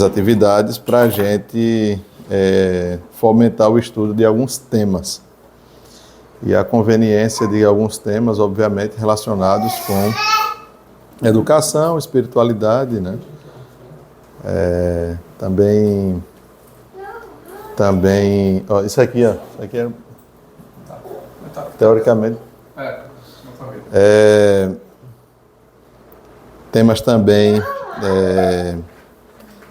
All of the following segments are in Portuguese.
atividades para a gente fomentar o estudo de alguns temas. E a conveniência de alguns temas, obviamente, relacionados com educação, espiritualidade, né? Também, ó, isso aqui é teoricamente, temas também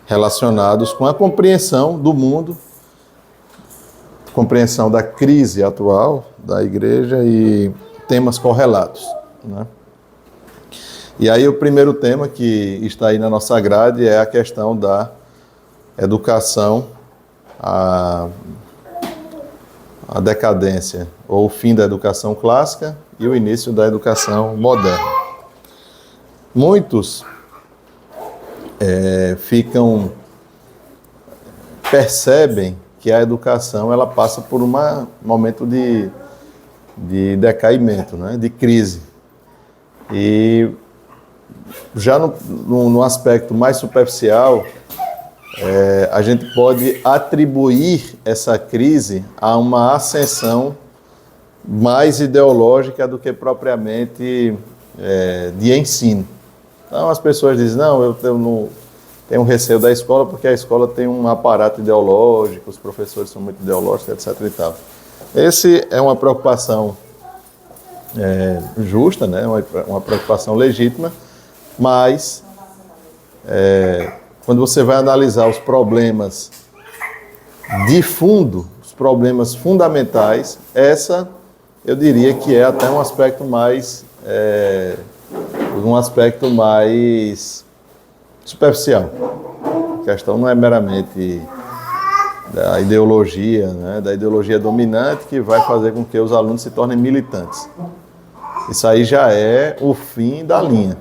relacionados com a compreensão do mundo, compreensão da crise atual da igreja e temas correlatos, né? E aí o primeiro tema que está aí na nossa grade é a questão da educação, a decadência ou o fim da educação clássica e o início da educação moderna. Muitos percebem que a educação ela passa por um momento de decaimento, né? De crise. E já no aspecto mais superficial, a gente pode atribuir essa crise a uma ascensão mais ideológica do que propriamente de ensino. Então as pessoas dizem, não, eu não tenho receio da escola porque a escola tem um aparato ideológico, os professores são muito ideológicos, etc. e tal. Esse é uma preocupação justa, né? Uma preocupação legítima, mas quando você vai analisar os problemas de fundo, os problemas fundamentais, eu diria que é até um aspecto mais superficial. A questão não é meramente da ideologia, né, da ideologia dominante que vai fazer com que os alunos se tornem militantes. Isso aí já é o fim da linha.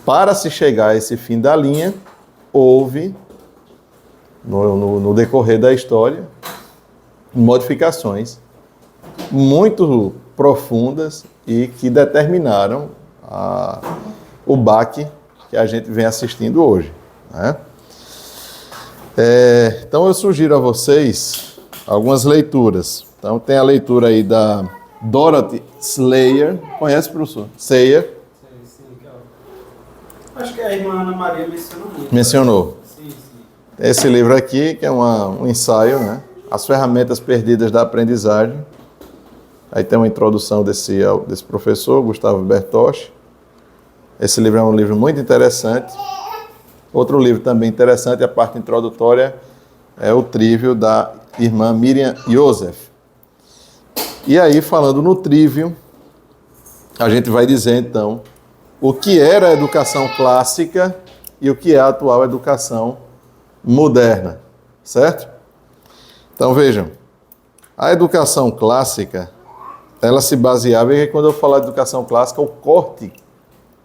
Para se chegar a esse fim da linha, houve, no decorrer da história, modificações muito profundas e que determinaram o baque que a gente vem assistindo hoje, né? Então eu sugiro a vocês algumas leituras. Então tem a leitura aí da Dorothy Slayer. Conhece, professor? Slayer? Acho que a irmã Ana Maria mencionou muito. Mencionou. Sim. Esse livro aqui, que é um ensaio, né? As ferramentas perdidas da aprendizagem. Aí tem uma introdução desse professor, Gustavo Bertosch. Esse livro é um livro muito interessante. Outro livro também interessante, a parte introdutória, é o Trívio da irmã Miriam Joseph. E aí, falando no Trívio, a gente vai dizer, então, o que era a educação clássica e o que é a atual educação moderna, certo? Então, vejam, a educação clássica, ela se baseava, e quando eu falar de educação clássica, o corte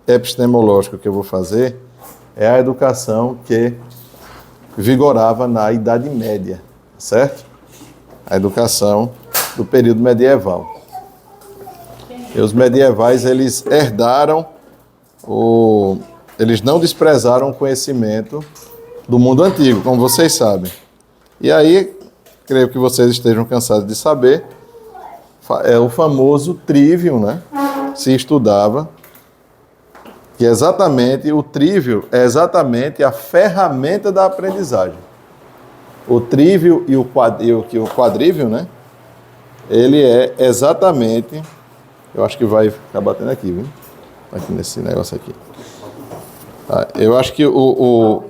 epistemológico que eu vou fazer é a educação que vigorava na Idade Média, certo? A educação do período medieval. E os medievais, eles herdaram, eles não desprezaram o conhecimento do mundo antigo, como vocês sabem. E aí, creio que vocês estejam cansados de saber, é o famoso trivium, né? Se estudava, que o trivium é exatamente a ferramenta da aprendizagem. O trivium e o quadrivium, né? Ele é exatamente, eu acho que vai ficar batendo aqui, viu? Aqui nesse negócio aqui. Eu acho que o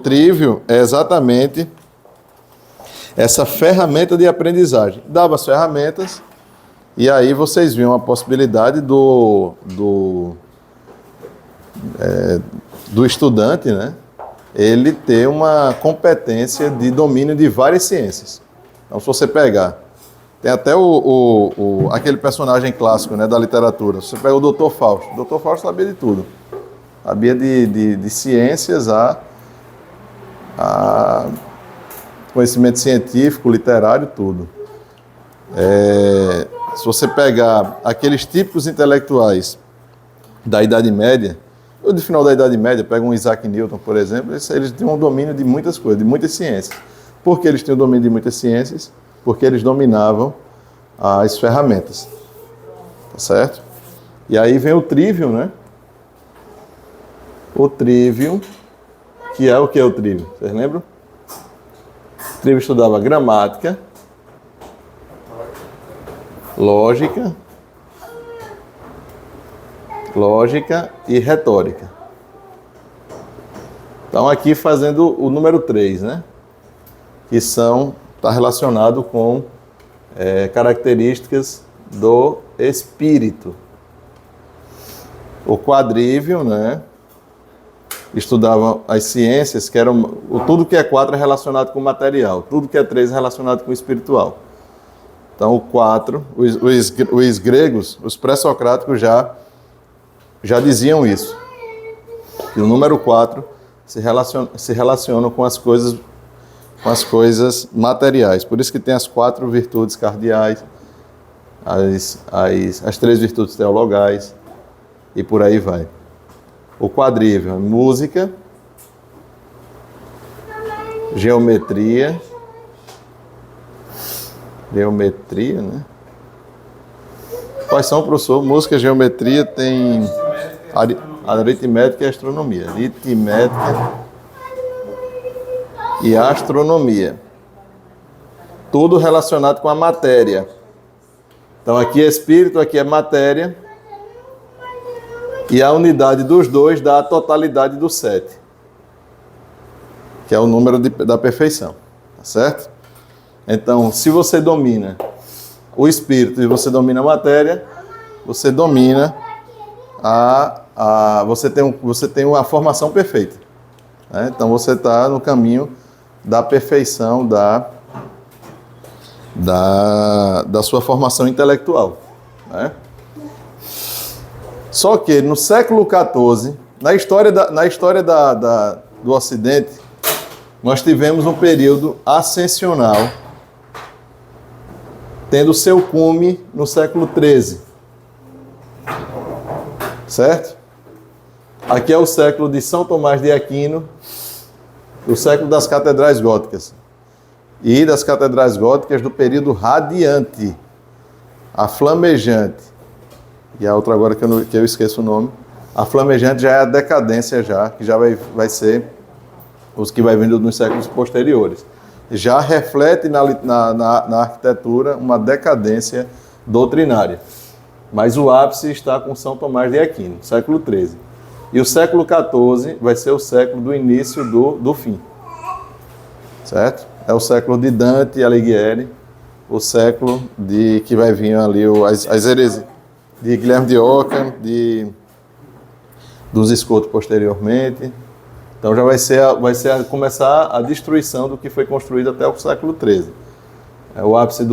trivium é exatamente essa ferramenta de aprendizagem. Dava as ferramentas e aí vocês viam a possibilidade do estudante, né? Ele ter uma competência de domínio de várias ciências. Então, se você pegar, tem até aquele personagem clássico, né, da literatura. Você pega o Dr. Fausto. O Dr. Fausto sabia de tudo. Sabia de ciências a conhecimento científico, literário, tudo. Se você pegar aqueles típicos intelectuais da Idade Média, de final da Idade Média, pega um Isaac Newton, por exemplo, eles tinham um domínio de muitas coisas, de muitas ciências. Por que eles tinham domínio de muitas ciências? Porque eles dominavam as ferramentas. Tá certo? E aí vem o trivium, né? O trivium, que é o que é o trivium? Vocês lembram? O trivium estudava gramática, lógica e retórica. Então aqui fazendo o número 3, né? Que está relacionado com características do espírito. O quadrivium, né? Estudava as ciências, que eram tudo que é 4 é relacionado com o material, tudo que é 3 é relacionado com o espiritual. Então o 4, os gregos, os pré-socráticos já diziam isso. E o número 4 se relaciona com as coisas materiais. Por isso que tem as 4 virtudes cardeais, as 3 virtudes teologais e por aí vai. O quadrivium, música, geometria, né? Quais são, professor? Música, geometria, tem aritmética e astronomia. Aritmética e astronomia. Tudo relacionado com a matéria. Então aqui é espírito, aqui é matéria. E a unidade dos dois dá a totalidade do 7. Que é o número da perfeição. Tá certo? Então, se você domina o espírito e você domina a matéria, você domina você tem uma formação perfeita. Né? Então você está no caminho da perfeição da sua formação intelectual. Né? Só que no século XIV, na história do Ocidente, nós tivemos um período ascensional, tendo seu cume no século XIII. Certo? Aqui é o século de São Tomás de Aquino, o século das catedrais góticas. E das catedrais góticas do período radiante, a flamejante. E a outra agora que eu esqueço o nome. A flamejante já é a decadência que já vai ser os que vai vindo nos séculos posteriores. Já reflete na arquitetura uma decadência doutrinária. Mas o ápice está com São Tomás de Aquino, século XIII. E o século XIV vai ser o século do início do fim. Certo? É o século de Dante e Alighieri, o século que vai vir ali as heresias de Guilherme de Ockham, dos Escotos posteriormente. Então já vai começar a destruição do que foi construído até o século XIII. É o ápice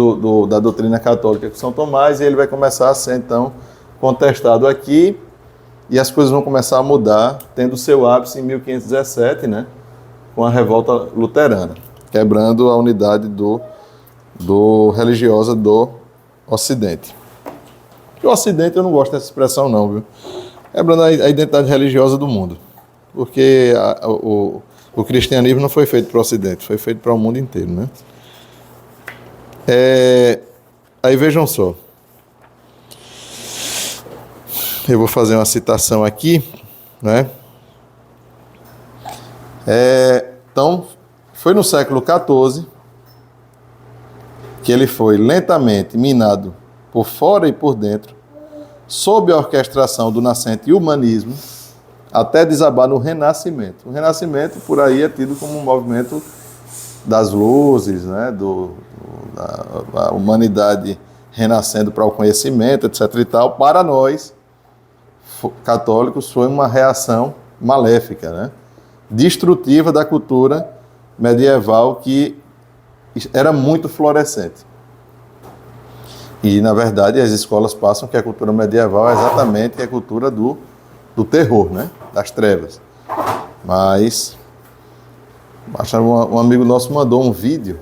da doutrina católica com São Tomás, e ele vai começar a ser, então, contestado aqui, e as coisas vão começar a mudar, tendo seu ápice em 1517, né, com a revolta luterana, quebrando a unidade religiosa do Ocidente. O Ocidente, eu não gosto dessa expressão não, viu? Quebrando a identidade religiosa do mundo. Porque o cristianismo não foi feito para o Ocidente, foi feito para o mundo inteiro, né? Aí vejam só. Eu vou fazer uma citação aqui, né? Então, foi no século XIV que ele foi lentamente minado por fora e por dentro, sob a orquestração do nascente humanismo, até desabar no Renascimento. O Renascimento, por aí, é tido como um movimento das luzes, né? Da humanidade renascendo para o conhecimento, etc. e tal. Para nós, católicos, foi uma reação maléfica, né? Destrutiva da cultura medieval, que era muito florescente. E, na verdade, as escolas passam que a cultura medieval é exatamente a cultura do terror, né? Das trevas. Mas um amigo nosso mandou um vídeo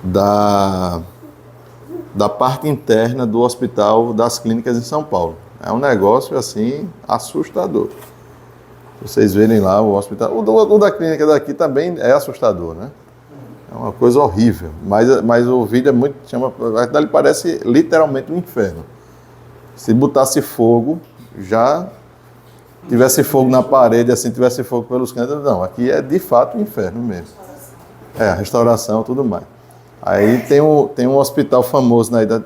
da parte interna do Hospital das Clínicas em São Paulo. É um negócio, assim, assustador. Vocês verem lá o hospital. O da clínica daqui também é assustador, né? É uma coisa horrível. Mas o vídeo é muito... Ele parece literalmente um inferno. Se botasse fogo, já tivesse fogo na parede, assim, tivesse fogo pelos cantos. Não, aqui é de fato um inferno mesmo. A restauração, tudo mais. Aí tem um hospital famoso na idade.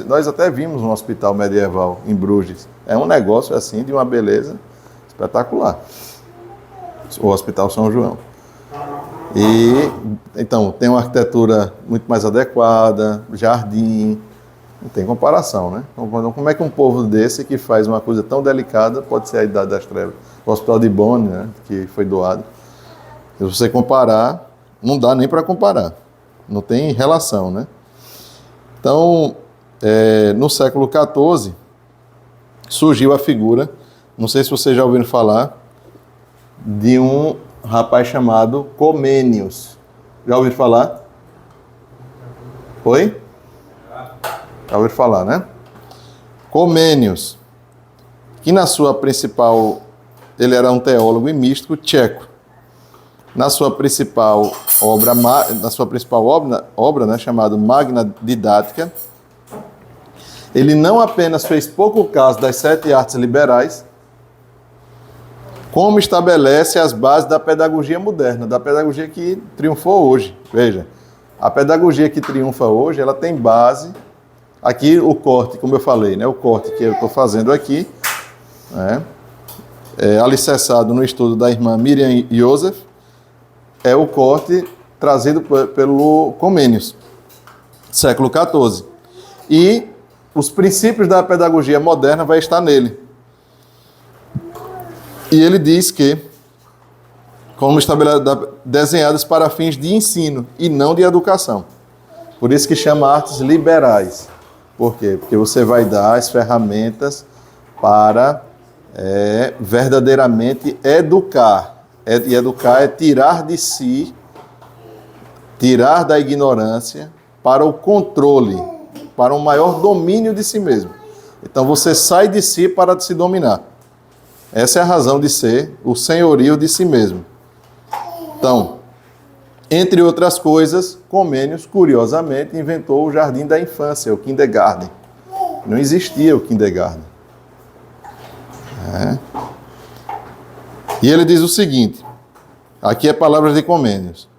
Nós até vimos um hospital medieval em Bruges. É um negócio assim de uma beleza espetacular. O Hospital São João. E então tem uma arquitetura muito mais adequada, jardim, não tem comparação, né? Então, como é que um povo desse que faz uma coisa tão delicada pode ser a Idade das Trevas? O Hospital de Bonn, né, que foi doado. Se você comparar, não dá nem para comparar. Não tem relação, né? Então, no século XIV, surgiu a figura, não sei se vocês já ouviram falar, de um rapaz chamado Comênios. Já ouviram falar? Oi? Já ouviram falar, né? Comênios, que na sua principal... Ele era um teólogo e místico tcheco. Na sua principal obra, né, chamada Magna Didática, ele não apenas fez pouco caso das 7 artes liberais, como estabelece as bases da pedagogia moderna, da pedagogia que triunfou hoje. Veja, a pedagogia que triunfa hoje, ela tem base, aqui o corte, como eu falei, né, o corte que eu estou fazendo aqui, né, alicerçado no estudo da irmã Miriam Joseph, é o corte trazido pelo Comênios, século XIV. E os princípios da pedagogia moderna vai estar nele. E ele diz que, como desenhadas para fins de ensino e não de educação. Por isso que chama artes liberais. Por quê? Porque você vai dar as ferramentas para verdadeiramente educar. E educar é tirar de si, tirar da ignorância para o controle, para um maior domínio de si mesmo. Então você sai de si para se dominar. Essa é a razão de ser o senhorio de si mesmo. Então, entre outras coisas, Comênios, curiosamente, inventou o jardim da infância, o kindergarten. Não existia o kindergarten. E ele diz o seguinte, aqui é palavras de Comênios.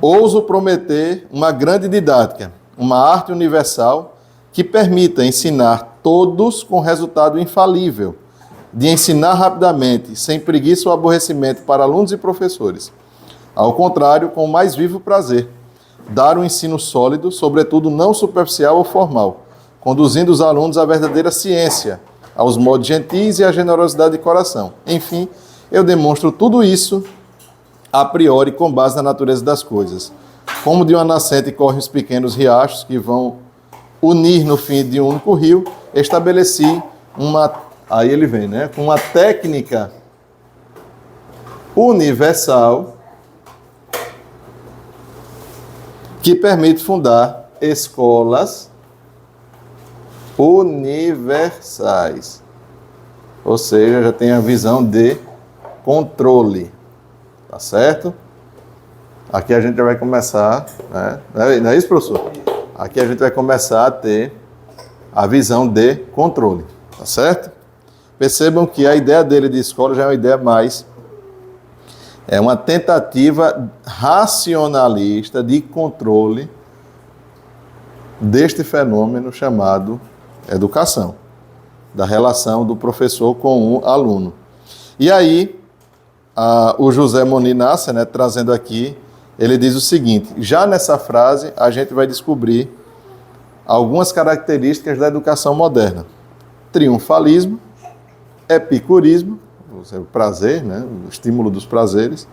Ouso prometer uma grande didática, uma arte universal que permita ensinar todos com resultado infalível, de ensinar rapidamente, sem preguiça ou aborrecimento para alunos e professores. Ao contrário, com o mais vivo prazer, dar um ensino sólido, sobretudo não superficial ou formal, conduzindo os alunos à verdadeira ciência, aos modos gentis e à generosidade de coração. Enfim, eu demonstro tudo isso a priori com base na natureza das coisas. Como de uma nascente correm os pequenos riachos que vão unir no fim de um único rio, estabeleci aí ele vem, né? Com uma técnica universal que permite fundar escolas universais. Ou seja, já tem a visão de controle. Tá certo? Aqui a gente já vai começar, né? Não é isso, professor? Aqui a gente vai começar a ter a visão de controle. Tá certo? Percebam que a ideia dele de escola já é uma ideia mais... É uma tentativa racionalista de controle deste fenômeno chamado educação, da relação do professor com o aluno. E aí, o José Moni Nasser, né, trazendo aqui, ele diz o seguinte, já nessa frase a gente vai descobrir algumas características da educação moderna. Triunfalismo, epicurismo, o prazer, né, o estímulo dos prazeres,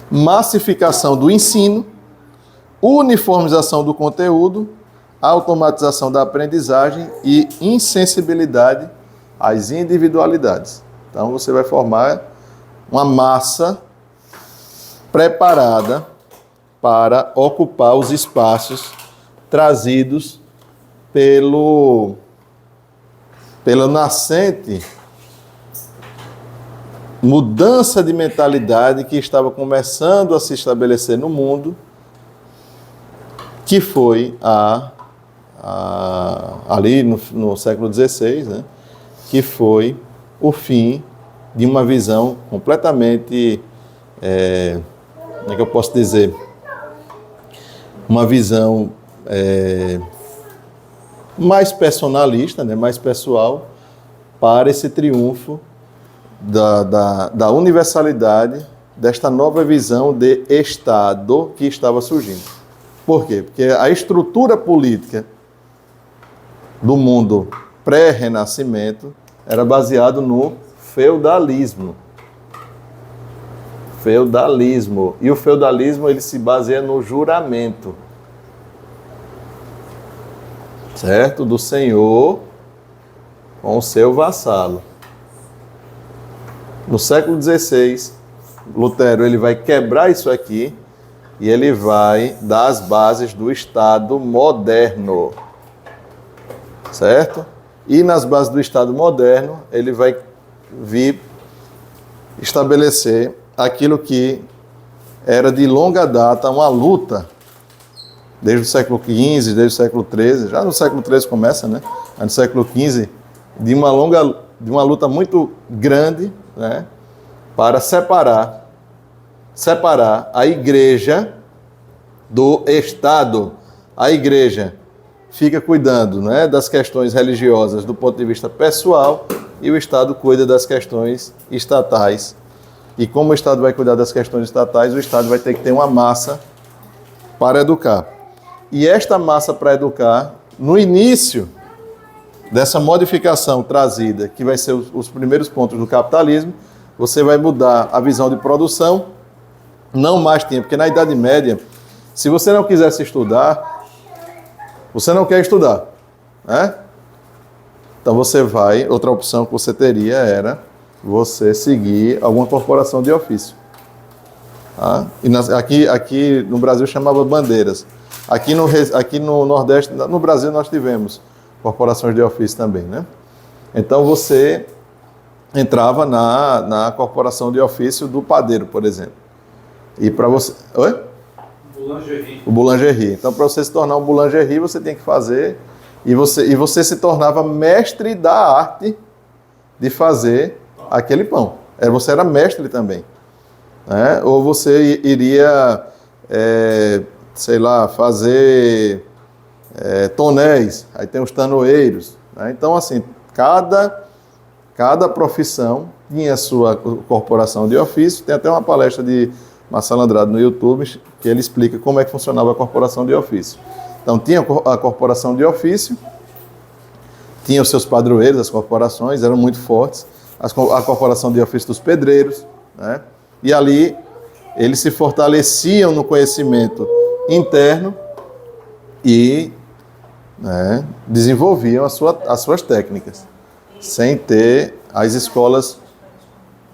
massificação do ensino, uniformização do conteúdo, automatização da aprendizagem e insensibilidade às individualidades. Então você vai formar uma massa preparada para ocupar os espaços trazidos pelo pela nascente mudança de mentalidade que estava começando a se estabelecer no mundo, que foi ali no século XVI, né, que foi o fim de uma visão completamente, como é que eu posso dizer, uma visão mais personalista, né, mais pessoal, para esse triunfo da universalidade desta nova visão de Estado que estava surgindo. Por quê? Porque a estrutura política do mundo pré-renascimento era baseado no feudalismo. Feudalismo. E o feudalismo ele se baseia no juramento. Certo? Do senhor com o seu vassalo. No século XVI, Lutero ele vai quebrar isso aqui e ele vai dar as bases do Estado moderno. Certo? E nas bases do Estado moderno, ele vai vir estabelecer aquilo que era de longa data uma luta, desde o século XV, desde o século XIII, já no século XIII começa, né? No século XV, de uma luta muito grande, né? Para separar a igreja do Estado. A igreja fica cuidando, né, das questões religiosas do ponto de vista pessoal e o Estado cuida das questões estatais. E como o Estado vai cuidar das questões estatais, o Estado vai ter que ter uma massa para educar. E esta massa para educar, no início dessa modificação trazida, que vai ser os primeiros pontos do capitalismo, você vai mudar a visão de produção, não mais tempo, porque na Idade Média, se você não quisesse estudar, você não quer estudar, né? Então outra opção que você teria era você seguir alguma corporação de ofício. Tá? E aqui no Brasil chamava bandeiras. Aqui no Nordeste, no Brasil nós tivemos corporações de ofício também, né? Então você entrava na corporação de ofício do padeiro, por exemplo. E para você... Oi? Boulangerie. O boulangerie. Então, para você se tornar um boulangerie, você tem que fazer... E você se tornava mestre da arte de fazer aquele pão. Você era mestre também. Né? Ou você iria, sei lá, fazer tonéis. Aí tem os tanoeiros. Né? Então, assim, cada profissão tinha a sua corporação de ofício. Tem até uma palestra de Marcelo Andrade no YouTube, que ele explica como é que funcionava a corporação de ofício. Então, tinha a corporação de ofício, tinha os seus padroeiros, as corporações, eram muito fortes, a corporação de ofício dos pedreiros, né? E ali eles se fortaleciam no conhecimento interno e, né, desenvolviam as suas técnicas, sem ter as escolas...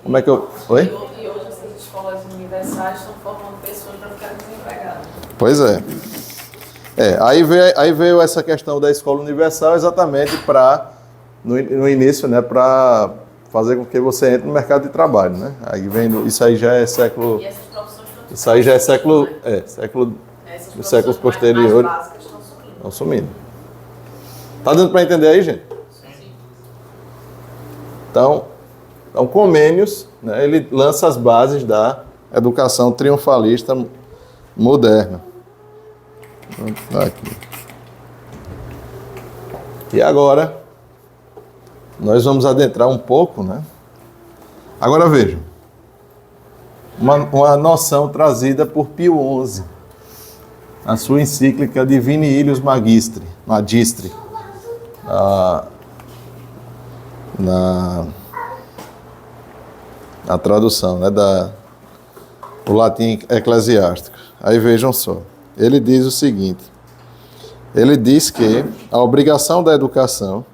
Como é que eu... Oi? E hoje essas escolas universais estão formando pessoas para ficarem desempregadas. Pois é. Aí veio essa questão da escola universal exatamente no início, né, para fazer com que você entre no mercado de trabalho, né? Aí vem, isso aí já é século... E essas profissões estão... Isso aí já é século... Os séculos posteriores mais básicas estão estão sumindo. Tá dando para entender aí, gente? Sim. Então Comênios, né, ele lança as bases da educação triunfalista moderna. Aqui. E agora, nós vamos adentrar um pouco, né? Agora vejam, uma noção trazida por Pio XI, na sua encíclica Divini Illius Magistri, na tradução, né, do latim eclesiástico. Aí vejam só, ele diz o seguinte, ele diz que a obrigação da educação,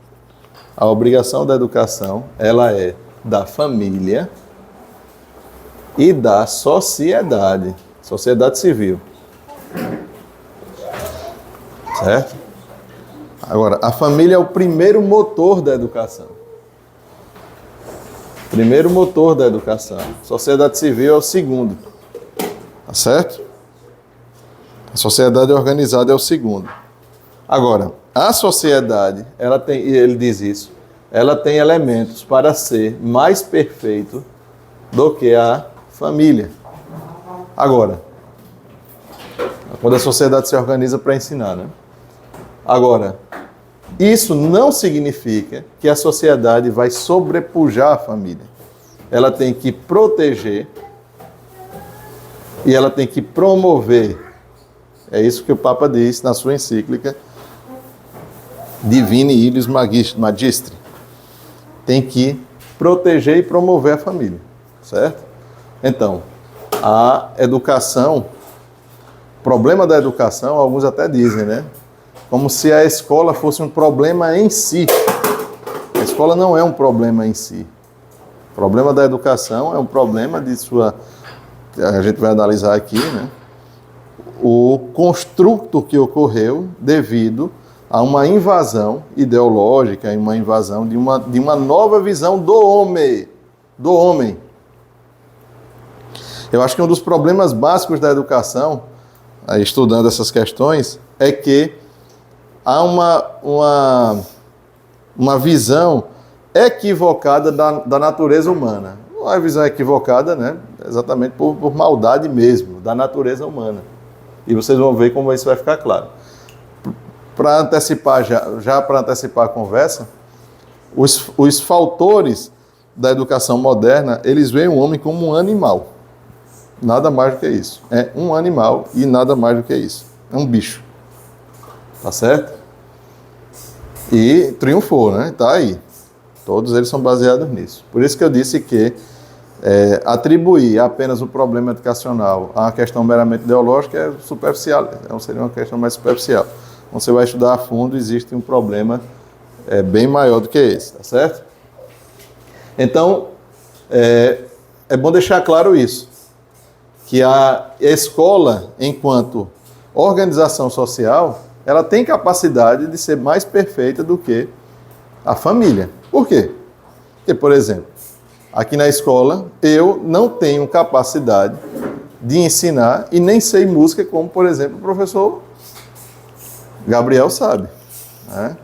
ela é da família e da sociedade civil. Certo? Agora, a família é o primeiro motor da educação. Primeiro motor da educação. Sociedade civil é o segundo. Tá certo? A sociedade organizada é o segundo. Agora, a sociedade, ela tem, e ele diz isso, ela tem elementos para ser mais perfeito do que a família. Agora, quando a sociedade se organiza para ensinar, né? Agora, isso não significa que a sociedade vai sobrepujar a família. Ela tem que proteger e ela tem que promover. É isso que o Papa diz na sua encíclica Divini Illis Magistri. Tem que proteger e promover a família, certo? Então, a educação, o problema da educação, alguns até dizem, né? Como se a escola fosse um problema em si. A escola não é um problema em si. O problema da educação é um problema de sua... A gente vai analisar aqui, né? O construto que ocorreu devido a uma invasão ideológica, uma invasão de uma nova visão do homem. Do homem. Eu acho que um dos problemas básicos da educação, estudando essas questões, é que há uma visão equivocada da natureza humana. Uma visão equivocada, né? Exatamente por maldade mesmo, da natureza humana. E vocês vão ver como isso vai ficar claro. Para antecipar, já para antecipar a conversa, os fautores da educação moderna, eles veem o homem como um animal. Nada mais do que isso. É um animal e nada mais do que isso. É um bicho. Tá certo? E triunfou, né? Tá aí. Todos eles são baseados nisso. Por isso que eu disse que atribuir apenas o problema educacional a uma questão meramente ideológica é superficial. Seria uma questão mais superficial. Quando você vai estudar a fundo, existe um problema bem maior do que esse, tá certo? Então, é bom deixar claro isso, que a escola, enquanto organização social, ela tem capacidade de ser mais perfeita do que a família. Por quê? Porque, por exemplo, aqui na escola, eu não tenho capacidade de ensinar e nem sei música como, por exemplo, o professor Gabriel sabe, né?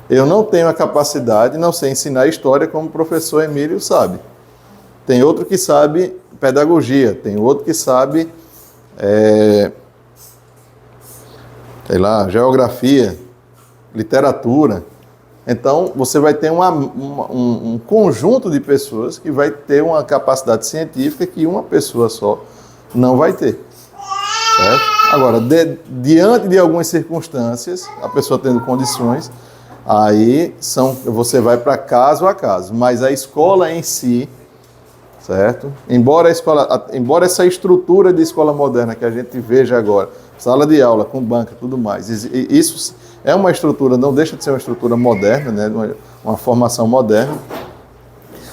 Eu não tenho a capacidade, não sei ensinar história como o professor Emílio sabe. Tem outro que sabe pedagogia, tem outro que sabe, sei lá, geografia, literatura. Então, você vai ter um conjunto de pessoas que vai ter uma capacidade científica que uma pessoa só não vai ter. Certo? Agora, diante de algumas circunstâncias, a pessoa tendo condições, aí você vai para caso a caso. Mas a escola em si, certo? Embora essa estrutura de escola moderna que a gente veja agora, sala de aula com banca e tudo mais, isso é uma estrutura, não deixa de ser uma estrutura moderna, né? Uma formação moderna.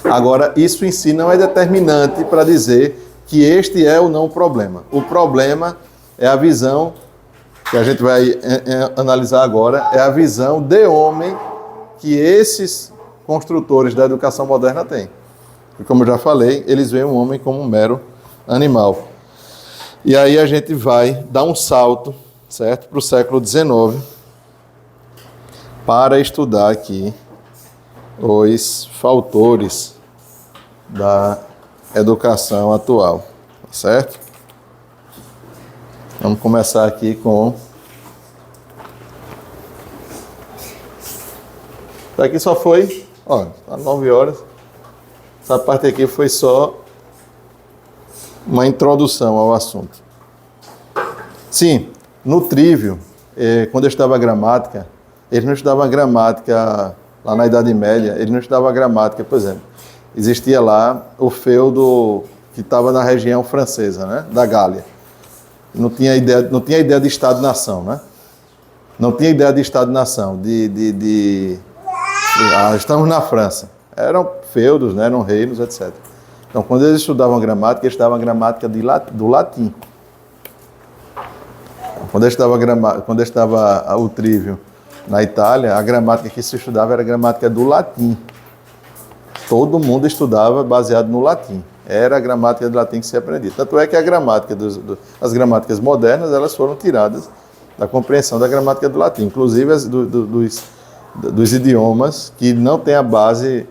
Agora, isso em si não é determinante para dizer que este é ou não o problema. O problema é a visão que a gente vai analisar agora, é a visão de homem que esses construtores da educação moderna têm. E como eu já falei, eles veem o homem como um mero animal. E aí a gente vai dar um salto, certo, para o século XIX, para estudar aqui os fautores da educação atual, tá certo? Vamos começar aqui com... Daqui só foi, ó, às 9 horas. Essa parte aqui foi só uma introdução ao assunto. Sim, no trívio, quando eu estudava gramática, eles não estudavam gramática lá na Idade Média, eles não estudavam gramática, por exemplo. Existia lá o feudo que estava na região francesa, né, da Gália. Não tinha ideia de Estado-nação, né? Não tinha ideia de Estado-nação, estamos na França. Eram feudos, né? Eram reinos, etc. Então, quando eles estudavam gramática, eles estudavam gramática do latim. Quando estava o trívio Na Itália, a gramática que se estudava era a gramática do latim. Todo mundo estudava baseado no latim. Era a gramática do latim que se aprendia. Tanto é que a gramática as gramáticas modernas, elas foram tiradas da compreensão da gramática do latim. Inclusive dos idiomas que não tem a base,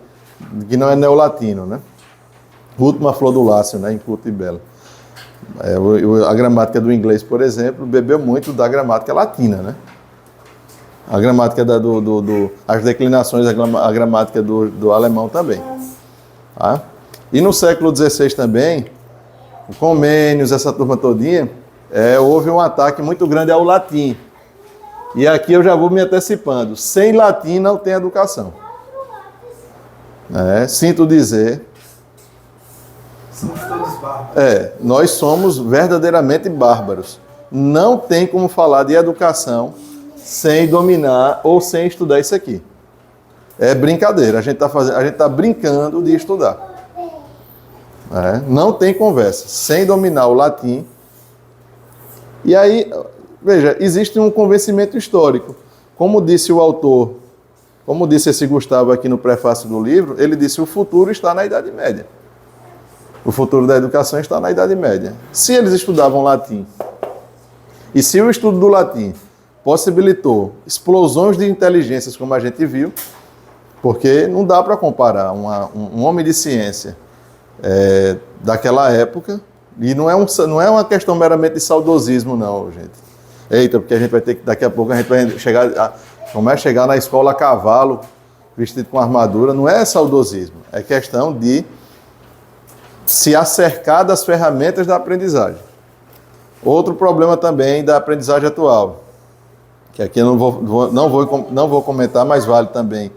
que não é neolatino, né? Última flor do Lácio, né? Inculto e belo. A gramática do inglês, por exemplo, bebeu muito da gramática latina, né? A gramática as declinações, a gramática do alemão também. Tá? E no século XVI também, o Comênios, essa turma todinha, houve um ataque muito grande ao latim. E aqui eu já vou me antecipando. Sem latim não tem educação. Sinto dizer... Somos todos bárbaros. Nós somos verdadeiramente bárbaros. Não tem como falar de educação sem dominar ou sem estudar isso aqui. É brincadeira. A gente está brincando de estudar. Não tem conversa. Sem dominar o latim. E aí, veja, existe um convencimento histórico. Como disse o autor, como disse esse Gustavo aqui no prefácio do livro, ele disse: o futuro está na Idade Média. O futuro da educação está na Idade Média. Se eles estudavam latim, e se o estudo do latim possibilitou explosões de inteligências, como a gente viu, porque não dá para comparar um homem de ciência daquela época, e não é uma questão meramente de saudosismo, não, gente. Eita, porque a gente vai ter que, daqui a pouco, a gente vai chegar na escola a cavalo, vestido com armadura, não é saudosismo, é questão de se acercar das ferramentas da aprendizagem. Outro problema também da aprendizagem atual, que aqui eu não vou comentar, mas vale também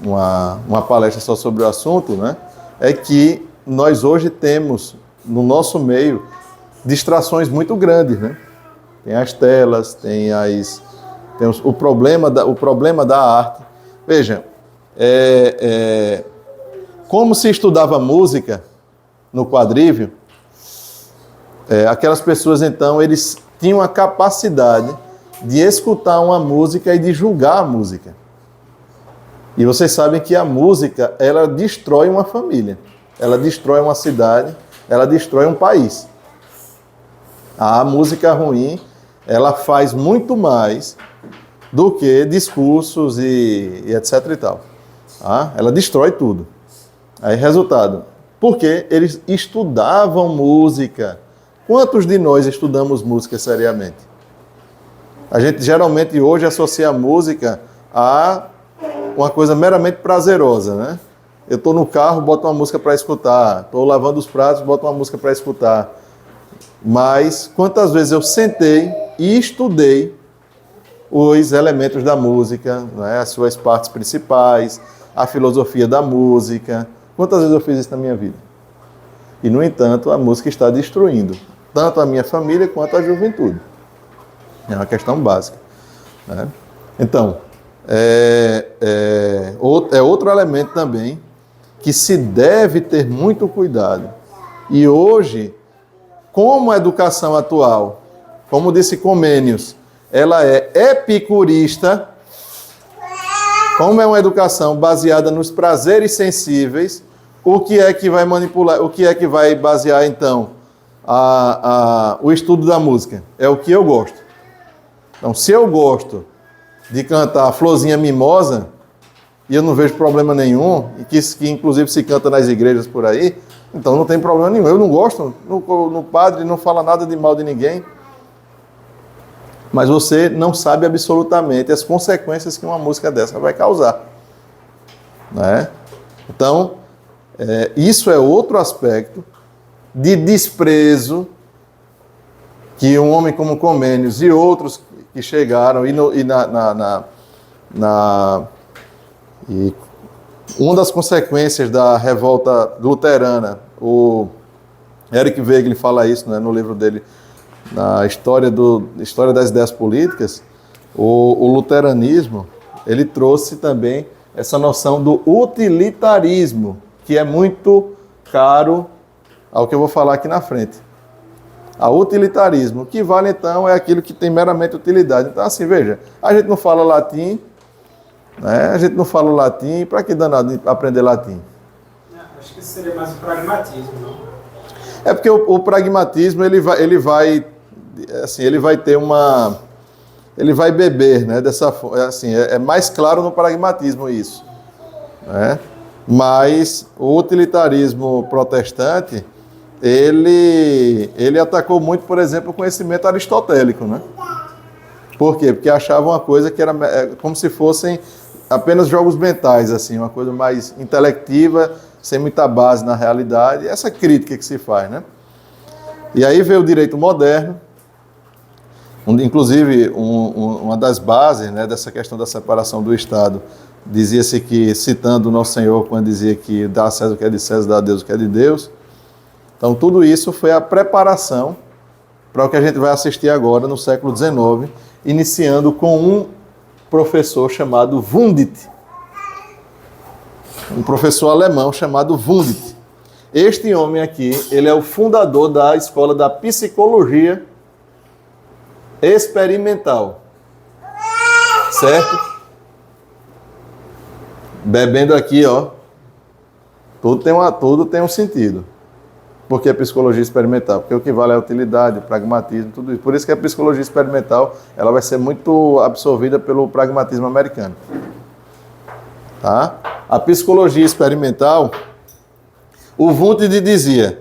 uma palestra só sobre o assunto, né? É que nós hoje temos no nosso meio distrações muito grandes, né? Tem as telas, tem o problema da arte. Veja, como se estudava música no quadrívio, aquelas pessoas, então, eles tinham a capacidade de escutar uma música e de julgar a música. E vocês sabem que a música, ela destrói uma família, ela destrói uma cidade, ela destrói um país. A música ruim, ela faz muito mais do que discursos e etc e tal. Tá? Ela destrói tudo. Aí, resultado, porque eles estudavam música. Quantos de nós estudamos música seriamente? A gente geralmente hoje associa a música a uma coisa meramente prazerosa, né? Eu estou no carro, boto uma música para escutar. Estou lavando os pratos, boto uma música para escutar. Mas quantas vezes eu sentei e estudei os elementos da música, né? As suas partes principais, a filosofia da música. Quantas vezes eu fiz isso na minha vida? E, no entanto, a música está destruindo tanto a minha família quanto a juventude. É uma questão básica, né? Então, outro elemento também que se deve ter muito cuidado. E hoje, como a educação atual, como disse Comênios, ela é epicurista, como é uma educação baseada nos prazeres sensíveis, o que é que vai manipular, o que é que vai basear, então, o estudo da música? É o que eu gosto. Então, se eu gosto de cantar Florzinha Mimosa, e eu não vejo problema nenhum, e que inclusive se canta nas igrejas por aí, então não tem problema nenhum. Eu não gosto, no padre não fala nada de mal de ninguém, mas você não sabe absolutamente as consequências que uma música dessa vai causar, né? Então, isso é outro aspecto de desprezo que um homem como Comênios e outros que chegaram e uma das consequências da revolta luterana, o Eric Weigl fala isso, né, no livro dele, na História das Ideias Políticas, o luteranismo, ele trouxe também essa noção do utilitarismo, que é muito caro ao que eu vou falar aqui na frente. a utilitarismo. O que vale, então, é aquilo que tem meramente utilidade. Então, assim, veja, a gente não fala latim, né? A gente não fala latim, para que danado aprender latim? Acho que seria mais o pragmatismo, não? É porque o pragmatismo, ele vai ter uma... Ele vai beber, né? Assim, é mais claro no pragmatismo isso, né? Mas o utilitarismo protestante, ele atacou muito, por exemplo, o conhecimento aristotélico, né? Por quê? Porque achavam uma coisa que era como se fossem apenas jogos mentais, assim, uma coisa mais intelectiva, sem muita base na realidade. Essa crítica que se faz, né? E aí veio o direito moderno, inclusive uma das bases, né, dessa questão da separação do Estado, dizia-se que, citando o Nosso Senhor, quando dizia que dá a César o que é de César, dá a Deus o que é de Deus. Então, tudo isso foi a preparação para o que a gente vai assistir agora, no século XIX, iniciando com um professor chamado Wundt, um professor alemão chamado Wundt. Este homem aqui, ele é o fundador da escola da psicologia experimental, certo? Bebendo aqui, ó, tudo tem um sentido. Por que a psicologia experimental? Porque o que vale é a utilidade, o pragmatismo, tudo isso. Por isso que a psicologia experimental, ela vai ser muito absorvida pelo pragmatismo americano. Tá? A psicologia experimental, o Wundt dizia,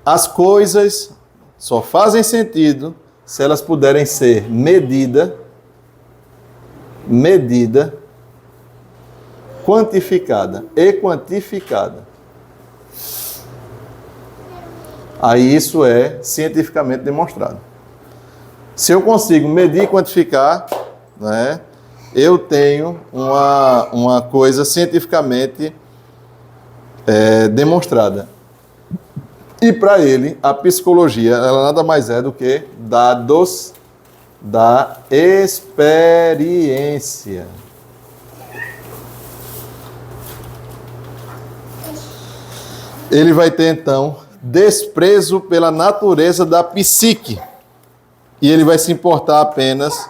as coisas só fazem sentido se elas puderem ser medida, quantificada e quantificada. Aí isso é cientificamente demonstrado. Se eu consigo medir e quantificar, né, eu tenho uma coisa cientificamente demonstrada. E para ele, a psicologia, ela nada mais é do que dados da experiência. Ele vai ter, então, desprezo pela natureza da psique. E ele vai se importar apenas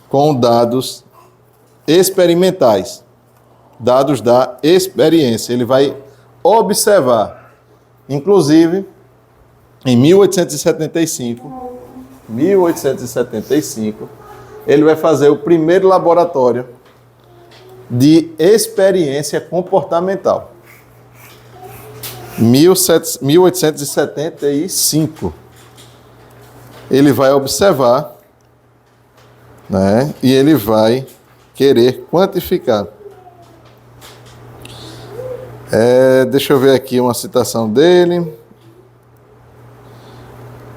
com dados experimentais. Dados da experiência. Ele vai observar. Inclusive, em 1875, ele vai fazer o primeiro laboratório de experiência comportamental. 1875. Ele vai observar, né, e ele vai querer quantificar. Deixa eu ver aqui uma citação dele.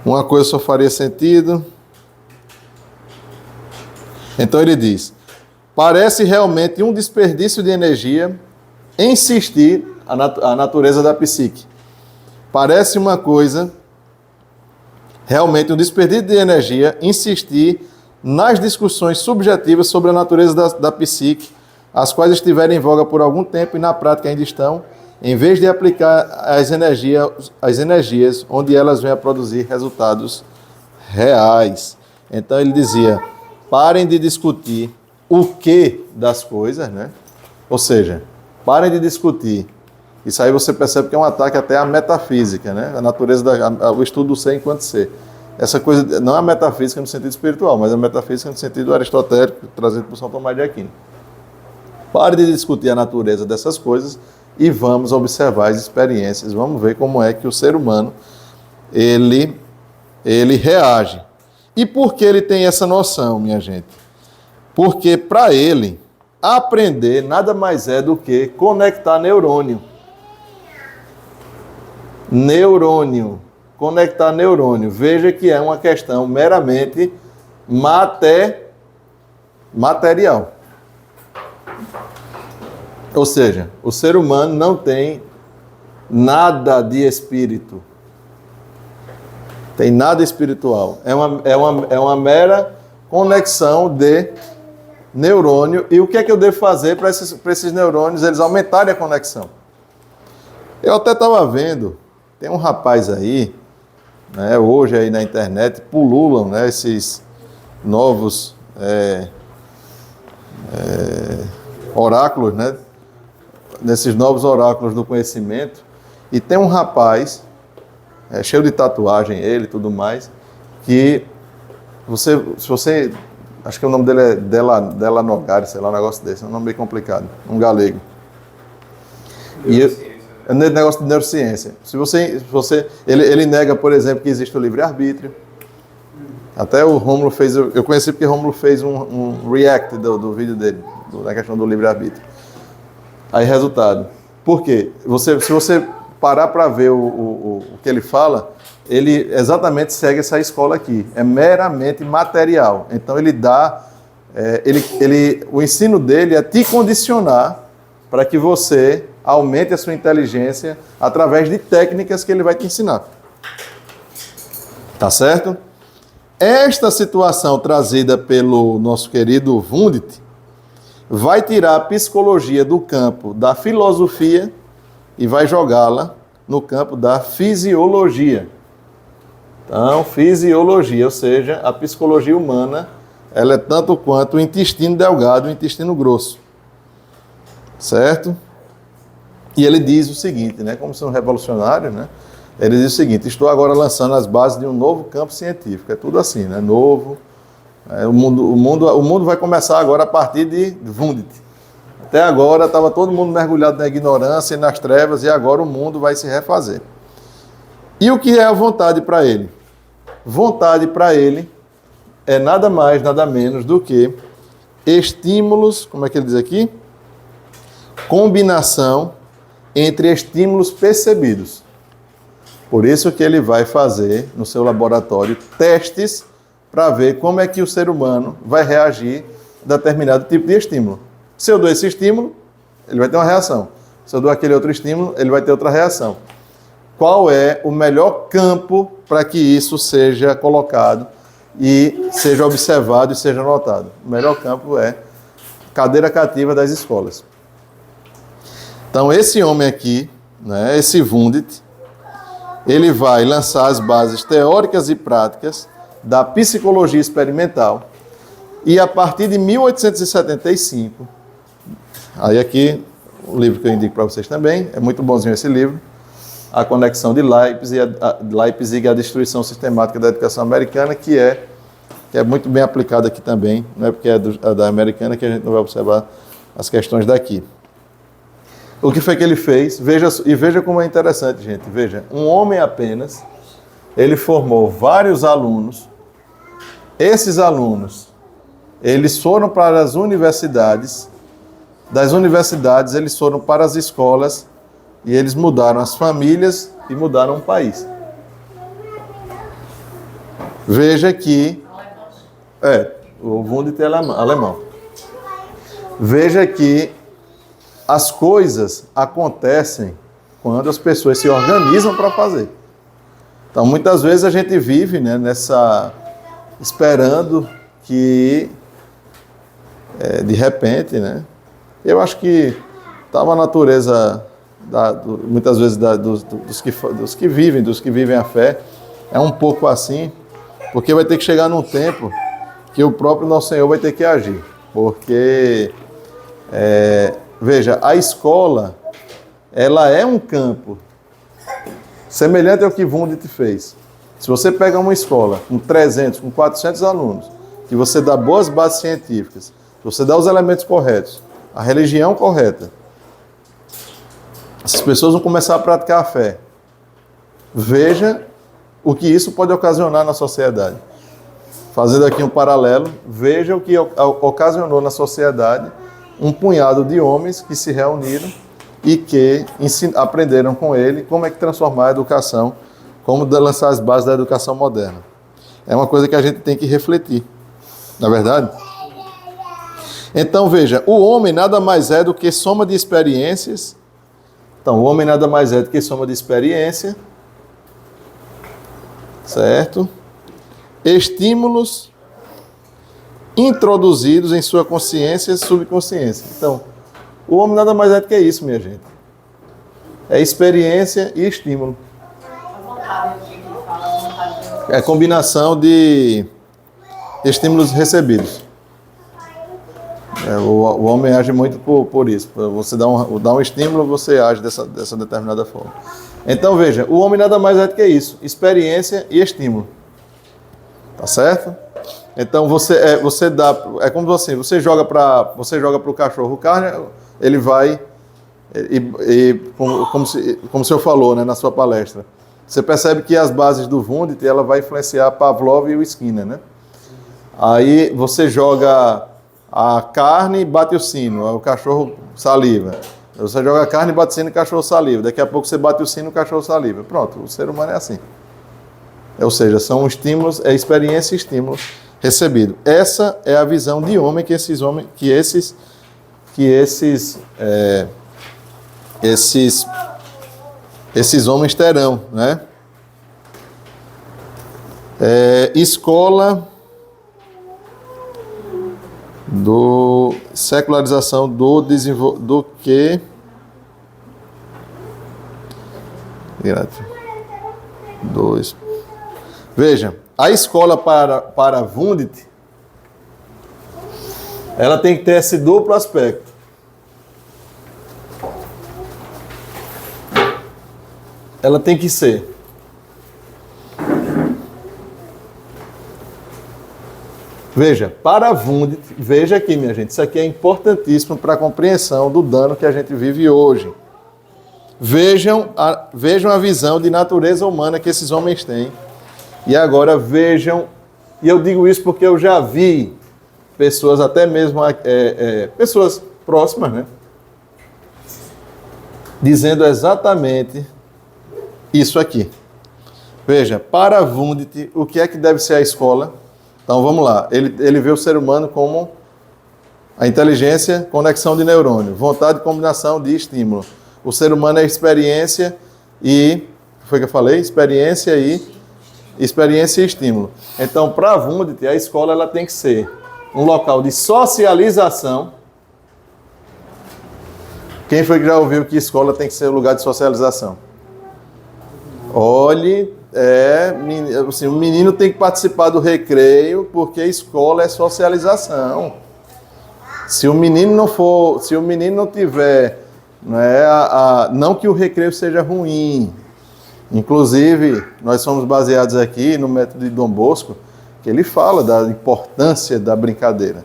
Uma coisa só faria sentido. Então ele diz: parece realmente um desperdício de energia insistir a natureza da psique. Parece uma coisa, realmente um desperdício de energia, insistir nas discussões subjetivas sobre a natureza da psique, as quais estiverem em voga por algum tempo e na prática ainda estão, em vez de aplicar as energias onde elas vêm a produzir resultados reais. Então ele dizia, parem de discutir o que das coisas, né? Ou seja, parem de discutir. Isso aí você percebe que é um ataque até à metafísica, né? A natureza, o estudo do ser enquanto ser. Essa coisa não é a metafísica no sentido espiritual, mas a metafísica no sentido aristotélico, trazido por São Tomás de Aquino. Pare de discutir a natureza dessas coisas e vamos observar as experiências. Vamos ver como é que o ser humano, ele reage. E por que ele tem essa noção, minha gente? Porque para ele, aprender nada mais é do que conectar neurônio. Conectar neurônio. Veja que é uma questão meramente material. Ou seja, o ser humano não tem nada de espírito. Tem nada espiritual. É uma mera conexão de neurônio. E o que é que eu devo fazer para esses neurônios eles aumentarem a conexão? Eu até estava vendo, tem um rapaz aí, né? Hoje aí na internet pululam, né, esses novos oráculos, né? Nesses novos oráculos do conhecimento. E tem um rapaz, cheio de tatuagem, ele e tudo mais, que se você, acho que o nome dele é Delanogari, sei lá, um negócio desse, é um nome bem complicado, um galego. E é um negócio de neurociência. Ele nega, por exemplo, que existe o livre-arbítrio. Até o Rômulo fez, eu conheci porque o Rômulo fez um react do vídeo dele, na questão do livre-arbítrio. Aí, resultado. Por quê? Se você parar para ver o que ele fala, ele exatamente segue essa escola aqui. É meramente material. Então, ele dá... o ensino dele é te condicionar para que você aumente a sua inteligência através de técnicas que ele vai te ensinar. Tá certo? Esta situação trazida pelo nosso querido Wundt vai tirar a psicologia do campo da filosofia e vai jogá-la no campo da fisiologia. Então, fisiologia, ou seja, a psicologia humana, ela é tanto quanto o intestino delgado e o intestino grosso. Certo? E ele diz o seguinte, né, como sendo revolucionário, né? Ele diz o seguinte: estou agora lançando as bases de um novo campo científico. É tudo assim, né? Novo. O mundo vai começar agora a partir de Wundt. Até agora estava todo mundo mergulhado na ignorância e nas trevas, e agora o mundo vai se refazer. E o que é a vontade para ele? Vontade para ele é nada mais, nada menos do que estímulos, como é que ele diz aqui? Combinação entre estímulos percebidos. Por isso que ele vai fazer no seu laboratório testes para ver como é que o ser humano vai reagir a determinado tipo de estímulo. Se eu dou esse estímulo, ele vai ter uma reação. Se eu dou aquele outro estímulo, ele vai ter outra reação. Qual é o melhor campo para que isso seja colocado e seja observado e seja notado? O melhor campo é cadeira cativa das escolas. Então, esse homem aqui, né, esse Wundt, ele vai lançar as bases teóricas e práticas da psicologia experimental. E a partir de 1875, aí aqui, o livro que eu indico para vocês também, é muito bonzinho esse livro, A Conexão de Leipzig e a Destruição Sistemática da Educação Americana, que é muito bem aplicado aqui também, não é porque é da americana que a gente não vai observar as questões daqui. O que foi que ele fez? Veja como é interessante, gente. Veja, um homem apenas, ele formou vários alunos. Esses alunos, eles foram para as universidades. Das universidades, eles foram para as escolas e eles mudaram as famílias e mudaram o país. Veja que... o Wundt é alemão. Veja que as coisas acontecem quando as pessoas se organizam para fazer. Então, muitas vezes a gente vive, né, esperando que, de repente, né, eu acho que estava a natureza, muitas vezes, dos que vivem a fé, é um pouco assim, porque vai ter que chegar num tempo que o próprio Nosso Senhor vai ter que agir. Porque... veja, a escola, ela é um campo semelhante ao que Wundt fez. Se você pega uma escola com 300, com 400 alunos, que você dá boas bases científicas, se você dá os elementos corretos, a religião correta, essas pessoas vão começar a praticar a fé. Veja o que isso pode ocasionar na sociedade. Fazendo aqui um paralelo, veja o que ocasionou na sociedade um punhado de homens que se reuniram e que aprenderam com ele como é que transformar a educação, como lançar as bases da educação moderna. É uma coisa que a gente tem que refletir, não é verdade? Então, veja, o homem nada mais é do que soma de experiências. Então, o homem nada mais é do que soma de experiência, certo? Estímulos introduzidos em sua consciência e subconsciência. Então, o homem nada mais é do que isso, minha gente. É experiência e estímulo. A vontade. que fala vontade de... É combinação de estímulos recebidos. O homem age muito por isso. Você dá um estímulo, você age dessa determinada forma. Então, veja, o homem nada mais é do que isso. Experiência e estímulo. Tá certo? Então, você dá... É como assim, você joga para o cachorro carne, ele vai... como o senhor falou, né, na sua palestra, você percebe que as bases do Wundt, ela vai influenciar Pavlov e o Skinner, né? Aí você joga a carne e bate o sino, o cachorro saliva. Você joga a carne, bate o sino e o cachorro saliva. Daqui a pouco você bate o sino e o cachorro saliva. Pronto, o ser humano é assim. Ou seja, são estímulos, é experiência e estímulo recebido. Essa é a visão de homem que esses homens terão, né? Escola do secularização do que veja, a escola para Wundt, ela tem que ter esse duplo aspecto. Ela tem que ser veja, para Wundt, veja aqui, minha gente, isso aqui é importantíssimo para a compreensão do dano que a gente vive hoje. Vejam a visão de natureza humana que esses homens têm. E agora vejam, e eu digo isso porque eu já vi pessoas, até mesmo pessoas próximas, né, dizendo exatamente isso aqui. Veja, para Wundt, o que é que deve ser a escola? Então vamos lá, ele vê o ser humano como a inteligência, conexão de neurônio, vontade, combinação de estímulo. O ser humano é experiência e, foi o que eu falei? Experiência e estímulo. Então, para Wundt, a escola ela tem que ser um local de socialização. Quem foi que já ouviu que escola tem que ser um lugar de socialização? Olhe, assim, o menino tem que participar do recreio, porque a escola é socialização. Se o menino não tiver, não que o recreio seja ruim. Inclusive, nós somos baseados aqui no método de Dom Bosco, que ele fala da importância da brincadeira.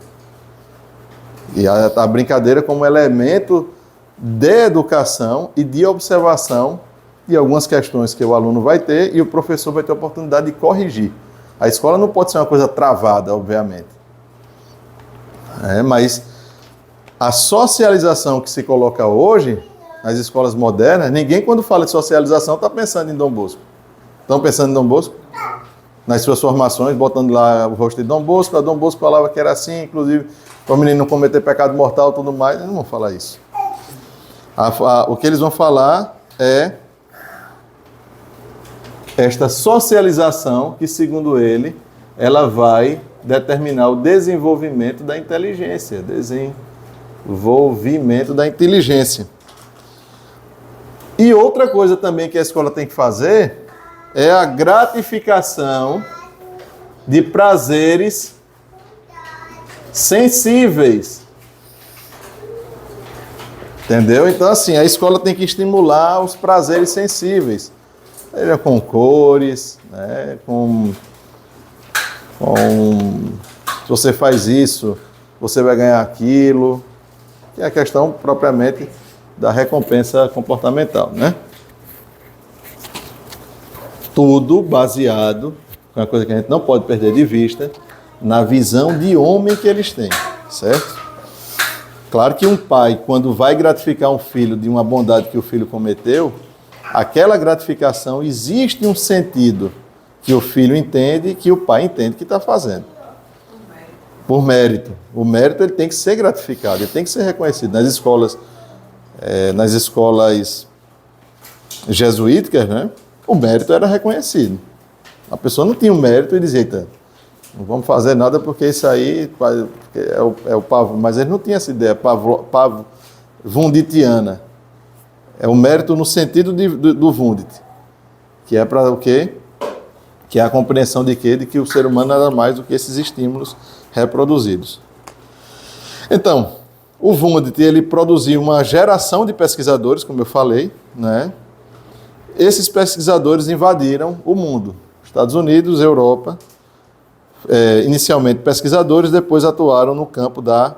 E a brincadeira como elemento de educação e de observação de algumas questões que o aluno vai ter e o professor vai ter a oportunidade de corrigir. A escola não pode ser uma coisa travada, obviamente. Mas a socialização que se coloca hoje nas escolas modernas, ninguém quando fala de socialização está pensando em Dom Bosco. Estão pensando em Dom Bosco? Nas suas formações, botando lá o rosto de Dom Bosco. A Dom Bosco falava que era assim, inclusive, para o menino não cometer pecado mortal e tudo mais. Eles não vão falar isso. O que eles vão falar é esta socialização que, segundo ele, ela vai determinar o desenvolvimento da inteligência. Desenvolvimento da inteligência. E outra coisa também que a escola tem que fazer é a gratificação de prazeres sensíveis. Entendeu? Então, assim, a escola tem que estimular os prazeres sensíveis. Seja com cores, né? Se você faz isso, você vai ganhar aquilo. Que é a questão propriamente da recompensa comportamental, né? Tudo baseado, uma coisa que a gente não pode perder de vista, na visão de homem que eles têm, certo? Claro que um pai, quando vai gratificar um filho de uma bondade que o filho cometeu, aquela gratificação existe um sentido que o filho entende e que o pai entende que está fazendo. Por mérito. O mérito ele tem que ser gratificado, ele tem que ser reconhecido. Nas escolas jesuíticas, né, o mérito era reconhecido. A pessoa não tinha o mérito e dizia, eita, não vamos fazer nada porque isso aí é o pavo. Mas ele não tinha essa ideia wundtiana. É o mérito no sentido do Wundt, que é para o quê? Que é a compreensão de quê? De que o ser humano nada mais do que esses estímulos reproduzidos. Então, o Wundt, ele produziu uma geração de pesquisadores, como eu falei, né? Esses pesquisadores invadiram o mundo. Estados Unidos, Europa, inicialmente pesquisadores, depois atuaram no campo da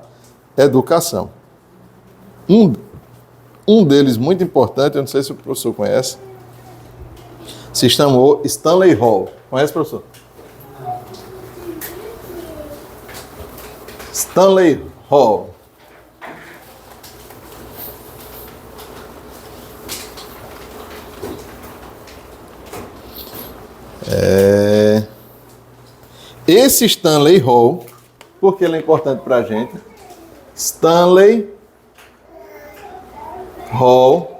educação. Um deles muito importante, eu não sei se o professor conhece, se chamou Stanley Hall. Conhece, professor? Stanley Hall. Esse Stanley Hall, por que ele é importante para a gente? Stanley Hall.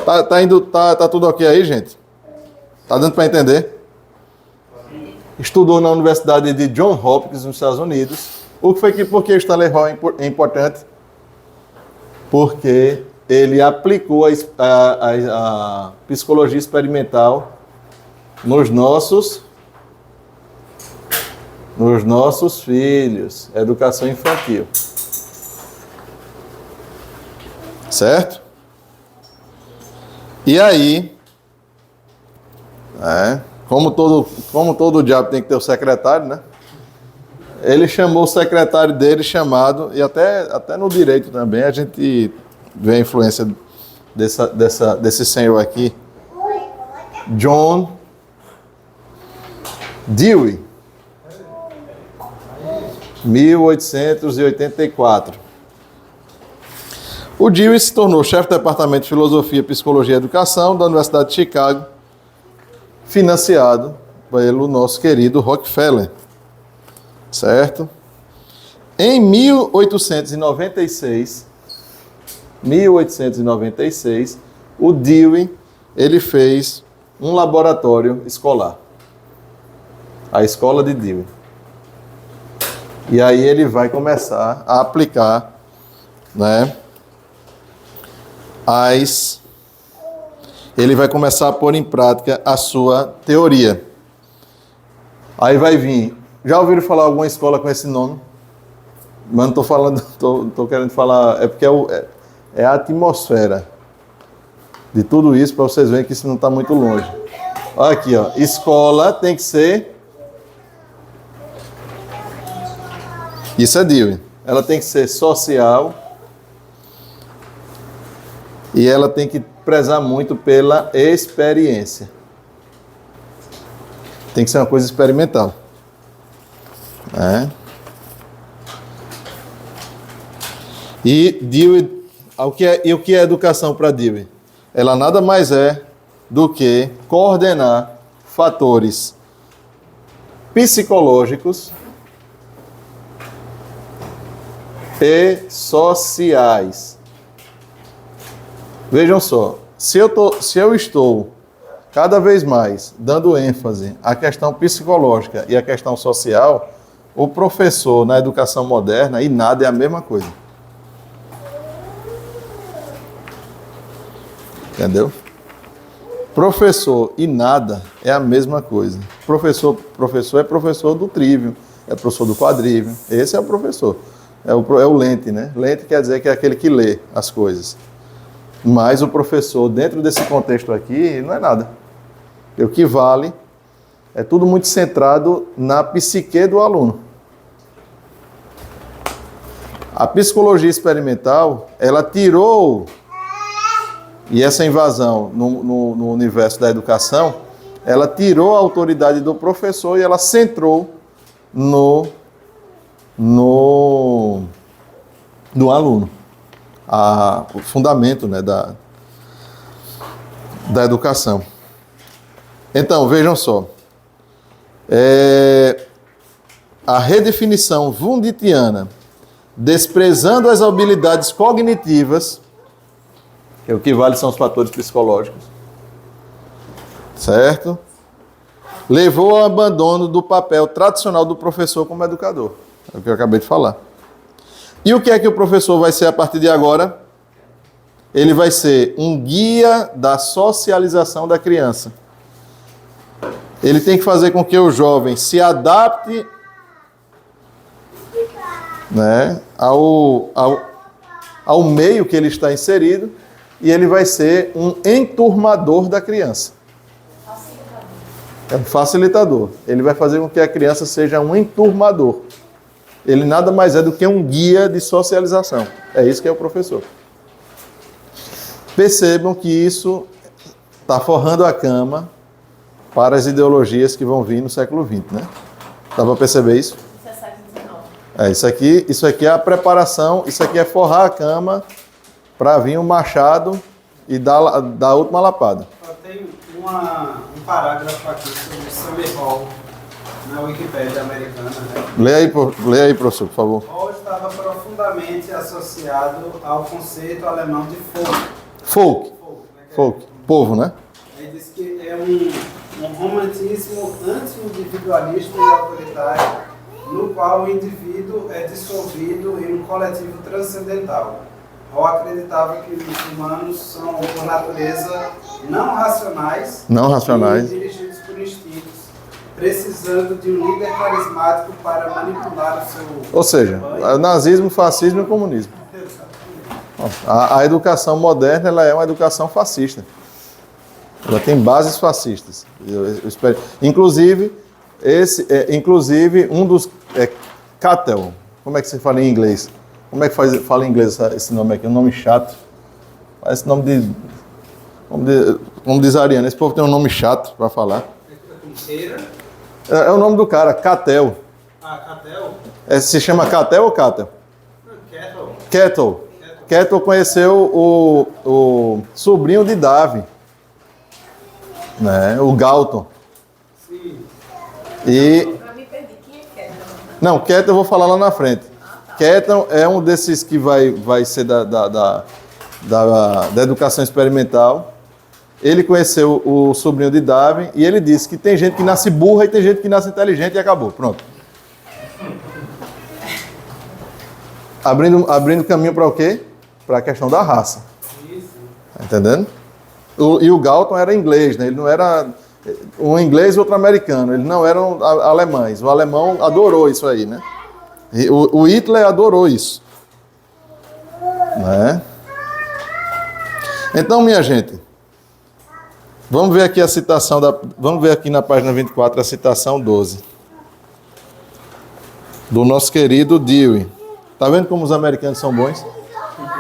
Tá tudo ok aí, gente? Tá dando para entender? Estudou na Universidade de Johns Hopkins, nos Estados Unidos. Por que Stanley Hall é importante? Porque ele aplicou a psicologia experimental nos nossos filhos, educação infantil. Certo? E aí, como todo diabo tem que ter o secretário, né? Ele chamou o secretário dele chamado, e até no direito também, a gente vê a influência desse senhor aqui, John Dewey, 1884. O Dewey se tornou chefe do Departamento de Filosofia, Psicologia e Educação da Universidade de Chicago, financiado pelo nosso querido Rockefeller. Certo? Em 1896, o Dewey, ele fez um laboratório escolar. A escola de Dewey. E aí ele vai começar a aplicar, né, ele vai começar a pôr em prática a sua teoria. Aí vai vir. Já ouviram falar alguma escola com esse nome? Mas não estou falando, estou querendo falar, é porque é a atmosfera de tudo isso, para vocês verem que isso não está muito longe. Olha aqui, ó, escola tem que ser. Isso é Dewey. Ela tem que ser social e ela tem que prezar muito pela experiência. Tem que ser uma coisa experimental. E Dewey, o que é educação para Dewey? Ela nada mais é do que coordenar fatores psicológicos e sociais. Vejam só, se eu estou cada vez mais dando ênfase à questão psicológica e à questão social, o professor na educação moderna e nada é a mesma coisa. Entendeu? Professor e nada é a mesma coisa. Professor é professor do trívio, é professor do quadrívio. Esse é o professor. É o lente, né? Lente quer dizer que é aquele que lê as coisas. Mas o professor, dentro desse contexto aqui, não é nada. O que vale é tudo muito centrado na psique do aluno. A psicologia experimental, ela tirou, e essa invasão no universo da educação, ela tirou a autoridade do professor e ela centrou no aluno. O fundamento, né, da educação. Então, vejam só. A redefinição wundtiana, desprezando as habilidades cognitivas, que o que vale são os fatores psicológicos, certo? Levou ao abandono do papel tradicional do professor como educador. É o que eu acabei de falar. E o que é que o professor vai ser a partir de agora? Ele vai ser um guia da socialização da criança. Ele tem que fazer com que o jovem se adapte, né, ao meio que ele está inserido, e ele vai ser um enturmador da criança. É um facilitador. Ele vai fazer com que a criança seja um enturmador. Ele nada mais é do que um guia de socialização. É isso que é o professor. Percebam que isso está forrando a cama para as ideologias que vão vir no século XX, né? Dá para perceber isso? Isso é século XIX. Isso aqui é a preparação, isso aqui é forrar a cama para vir um machado e dar a última lapada. Tem um parágrafo aqui sobre Summer Hall na Wikipédia americana, né? Leia aí, professor, por favor. Hall estava profundamente associado ao conceito alemão de Folk. Folk. Povo, né? Ele diz que é um romantismo anti-individualista e autoritário, no qual o indivíduo é dissolvido em um coletivo transcendental. Hall acreditava que os humanos são, por natureza, não racionais e dirigidos por instintos, precisando de um líder carismático para manipular o seu... Ou seja, nazismo, fascismo e comunismo. A educação moderna, ela é uma educação fascista. Ela tem bases fascistas. Eu espero. Inclusive, um dos... Cattell. Como é que se fala em inglês? Como é que fala em inglês esse nome aqui? Um nome chato. Parece nome de... Como diz a Ariana, esse povo tem um nome chato para falar. É o nome do cara, Cattell. Ah, Cattell? Se chama Cattell ou Cattell? Kettle. Kettle conheceu o sobrinho de Darwin, né? O Galton. Sim. E... Pra me perder, quem é Kettle? Não, Kettle eu vou falar lá na frente. Kettle é um desses que vai ser da educação experimental. Ele conheceu o sobrinho de Darwin e ele disse que tem gente que nasce burra e tem gente que nasce inteligente e acabou. Pronto. Abrindo caminho para o quê? Para a questão da raça. Isso. Tá entendendo? E o Galton era inglês, né? Ele não era um inglês e outro americano. Eles não eram alemães. O alemão adorou isso aí, né? E o Hitler adorou isso. Né? Então, minha gente, vamos ver aqui a citação vamos ver aqui na página 24 a citação 12 do nosso querido Dewey. Tá vendo como os americanos são bons?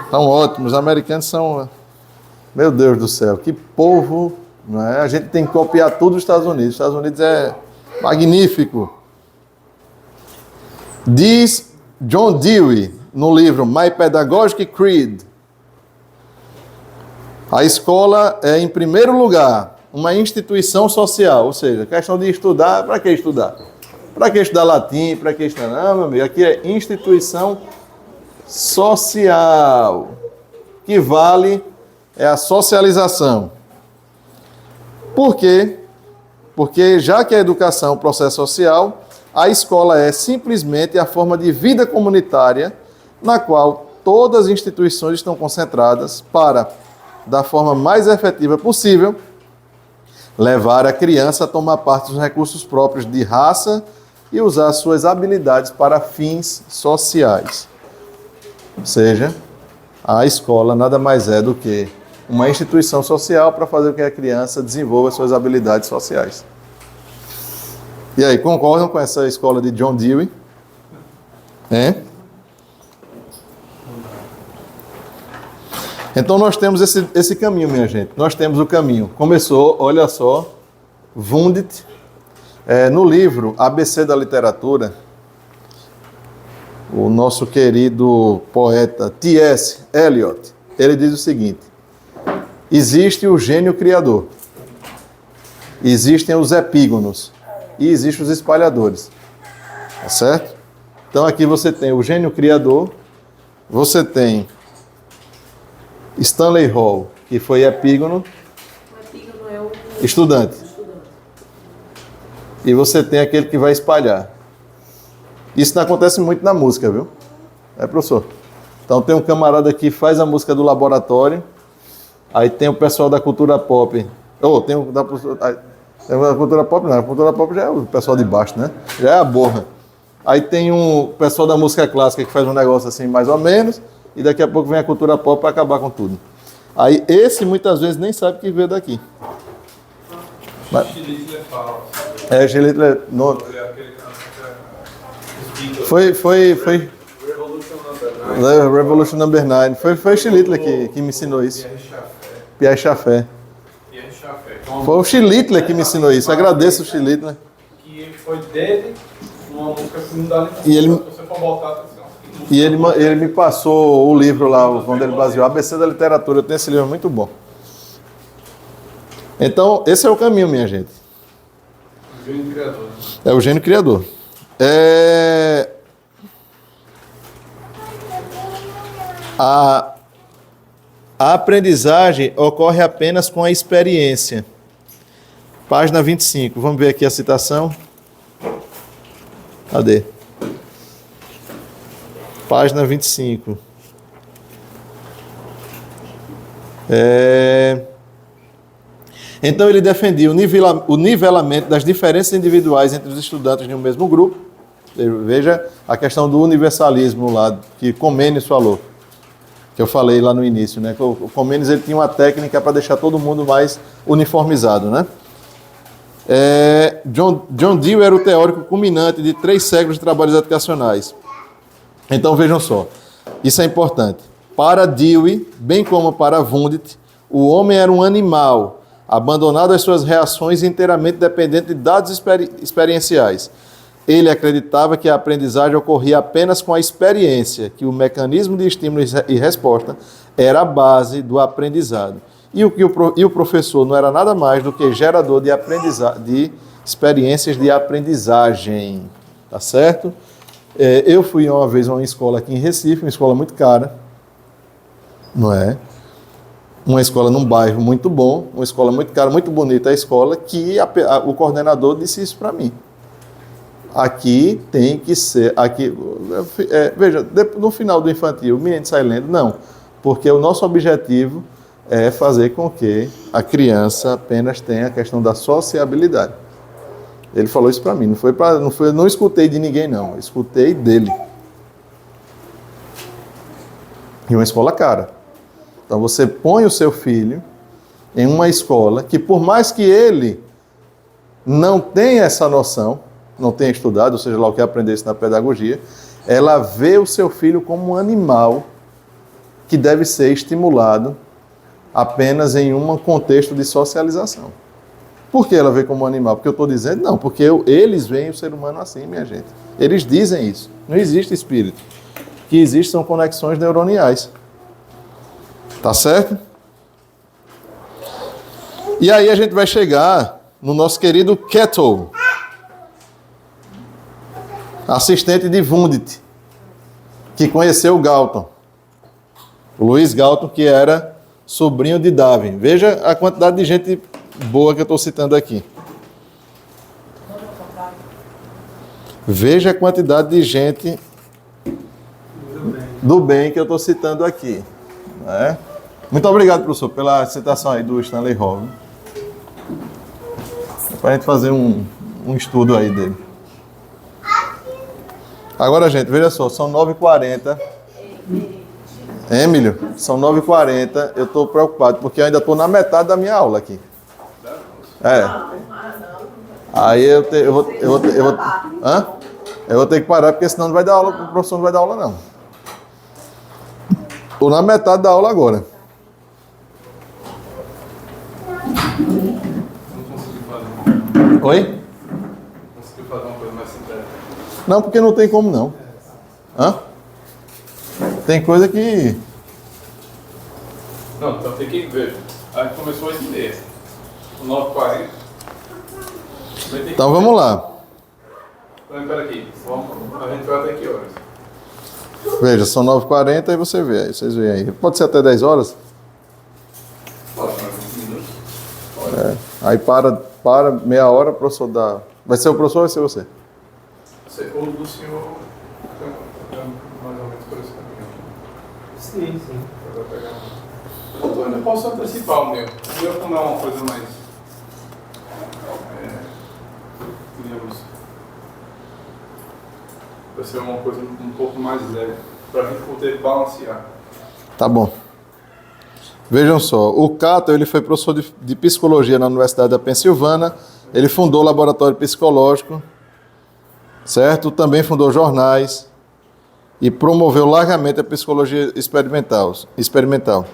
São ótimos. Os americanos são... Meu Deus do céu, que povo... Não é? A gente tem que copiar tudo dos Estados Unidos. Os Estados Unidos é magnífico. Diz John Dewey, no livro My Pedagogic Creed, a escola é, em primeiro lugar, uma instituição social. Ou seja, questão de estudar, para que estudar? Para que estudar latim? Para que estudar? Não, meu amigo, aqui é instituição social. Que vale é a socialização. Por quê? Porque já que a educação é um processo social, a escola é simplesmente a forma de vida comunitária na qual todas as instituições estão concentradas para, da forma mais efetiva possível, levar a criança a tomar parte dos recursos próprios de raça e usar suas habilidades para fins sociais. Ou seja, a escola nada mais é do que uma instituição social para fazer com que a criança desenvolva suas habilidades sociais. E aí, concordam com essa escola de John Dewey? Então nós temos esse caminho, minha gente. Nós temos o caminho. Começou, olha só, Wundt, no livro ABC da Literatura, o nosso querido poeta T.S. Eliot, ele diz o seguinte: existe o gênio criador, existem os epígonos e existem os espalhadores. Tá certo? Então aqui você tem o gênio criador, você tem Stanley Hall, que foi epígono, O epígono é o estudante. E você tem aquele que vai espalhar. Isso não acontece muito na música, viu? Professor? Então tem um camarada que faz a música do laboratório, aí tem o pessoal da cultura pop. A cultura pop não, a cultura pop já é o pessoal de baixo, né? Já é a borra. Aí tem o pessoal da música clássica que faz um negócio assim mais ou menos, e daqui a pouco vem a cultura pop para acabar com tudo. Aí esse muitas vezes nem sabe que veio daqui. Mas, Schlittler no, foi Revolution Number 9. Foi Schlittler que me ensinou isso. Pierre Schaeffer. Foi o Schlittler que me ensinou isso. Agradeço o Schlittler. Que foi dele, uma música que não dá E ele, se você for voltar, atenção. e ele me passou o livro lá, onde ele baseou, ABC da Literatura. Eu tenho esse livro muito bom. Então, esse é o caminho, minha gente. O gênio criador. É o gênio criador. A aprendizagem ocorre apenas com a experiência. Página 25. Vamos ver aqui a citação. Cadê? Página 25. Então ele defendia o nivelamento das diferenças individuais entre os estudantes de um mesmo grupo. Veja a questão do universalismo lá, que Comênios falou, que eu falei lá no início, né? O Comênios ele tinha uma técnica para deixar todo mundo mais uniformizado, né? John Dewey era o teórico culminante de 3 séculos de trabalhos educacionais. Então vejam só, isso é importante. Para Dewey, bem como para Wundt, o homem era um animal, abandonado às suas reações e inteiramente dependente de dados experienciais. Ele acreditava que a aprendizagem ocorria apenas com a experiência, que o mecanismo de estímulo e resposta era a base do aprendizado. E o professor não era nada mais do que gerador de experiências de aprendizagem. Tá certo? Eu fui uma vez a uma escola aqui em Recife, uma escola muito cara, não é? Uma escola num bairro muito bom, uma escola muito cara, muito bonita a escola, que o coordenador disse isso para mim. Aqui tem que ser, veja, no final do infantil, o menino sai lendo, não, porque o nosso objetivo é fazer com que a criança apenas tenha a questão da sociabilidade. Ele falou isso para mim, não escutei de ninguém não, escutei dele. E uma escola cara. Então você põe o seu filho em uma escola que, por mais que ele não tenha essa noção, não tenha estudado, ou seja lá o que aprendesse na pedagogia, ela vê o seu filho como um animal que deve ser estimulado apenas em um contexto de socialização. Por que ela vê como um animal? Porque eu estou dizendo? Não, porque eles veem o ser humano assim, minha gente. Eles dizem isso. Não existe espírito. O que existe são conexões neuroniais. Tá certo? E aí a gente vai chegar no nosso querido Kettle, assistente de Wundt, que conheceu o Galton. O Louis Galton, que era sobrinho de Darwin. Veja a quantidade de gente boa que eu estou citando aqui. Veja a quantidade de gente do bem que eu estou citando aqui. Né? Muito obrigado, professor, pela citação aí do Stanley Hall. Para a gente fazer um estudo aí dele. Agora, gente, veja só, são 9h40. Emílio, são 9h40. Eu estou preocupado, porque eu ainda estou na metade da minha aula aqui. Aí eu vou ter que parar, porque senão não vai dar aula, o professor não vai dar aula, não. Estou na metade da aula agora. Oi? Conseguiu fazer uma coisa mais sintética? Não, porque não tem como não. Tem coisa que... Não, então tem que ver. Aí começou às 8h30. 9h40. Então vamos lá. Espera aqui. A gente vai até que horas? Veja, são 9h40 e você vê aí, vocês veem aí. Pode ser até 10 horas? Pode, mais 20 minutos. Aí para meia hora, o professor dá... Vai ser o professor ou vai ser você? Ou do senhor, mais ou menos por esse caminho. Sim, sim. Eu vou pegar eu ainda posso antecipar o meu. O meu, como é uma coisa mais... Lúcio. Vai ser uma coisa um pouco mais leve, para a gente poder balancear. Tá bom. Vejam só, o Cato, ele foi professor de psicologia na Universidade da Pensilvânia, ele fundou o laboratório psicológico, certo? Também fundou jornais e promoveu largamente a psicologia experimental.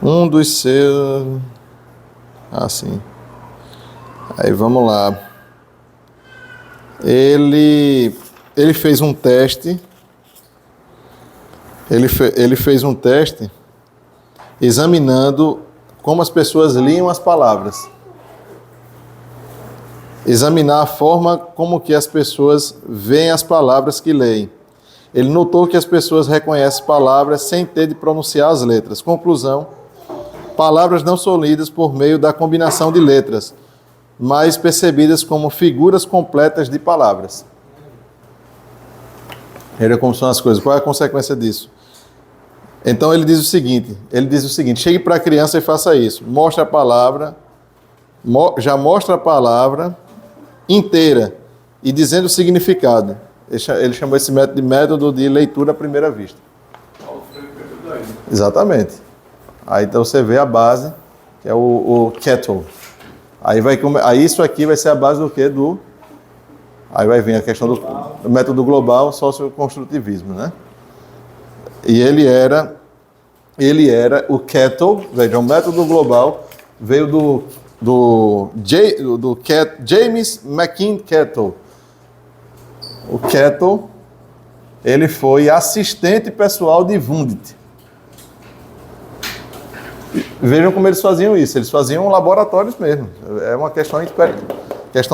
Um dos seus... sim. Aí vamos lá. Ele fez um teste. Ele fez um teste examinando como as pessoas liam as palavras. Examinar a forma como que as pessoas veem as palavras que leem. Ele notou que as pessoas reconhecem palavras sem ter de pronunciar as letras. Conclusão: palavras não são lidas por meio da combinação de letras, mas percebidas como figuras completas de palavras. Veja como são as coisas. Qual é a consequência disso? Então ele diz o seguinte, chegue para a criança e faça isso. Mostre a palavra, já mostra a palavra inteira e dizendo o significado. Ele chamou esse método de método de leitura à primeira vista. Exatamente. Aí então você vê a base, que é o kettle. Aí isso aqui vai ser a base do quê? Aí vai vir a questão do método global, socioconstrutivismo, né? E ele era o kettle, veja, o método global veio do James McKean Kettle. O Kettle, ele foi assistente pessoal de Wundt. Vejam como eles faziam isso. Eles faziam laboratórios mesmo. É uma questão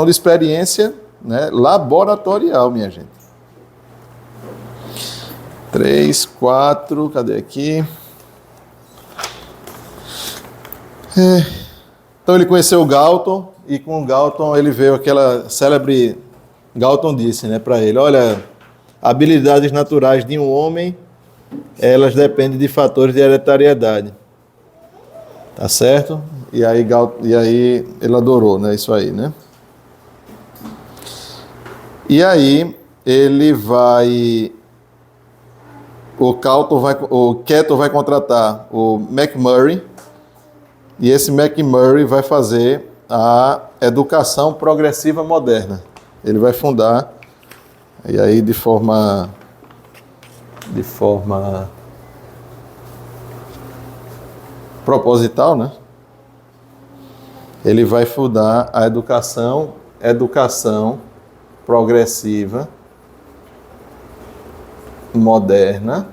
de experiência, né, laboratorial, minha gente. 3, 4, cadê aqui? Então ele conheceu o Galton, e com o Galton ele veio aquela célebre... Galton disse, né, para ele, olha, habilidades naturais de um homem, elas dependem de fatores de hereditariedade. Tá certo? E aí ele adorou, né, isso aí, né? E aí ele vai... O Kettle vai contratar o McMurray, e esse McMurray vai fazer a educação progressiva moderna. Ele vai fundar, e aí de forma proposital, né? Ele vai fundar a educação progressiva moderna,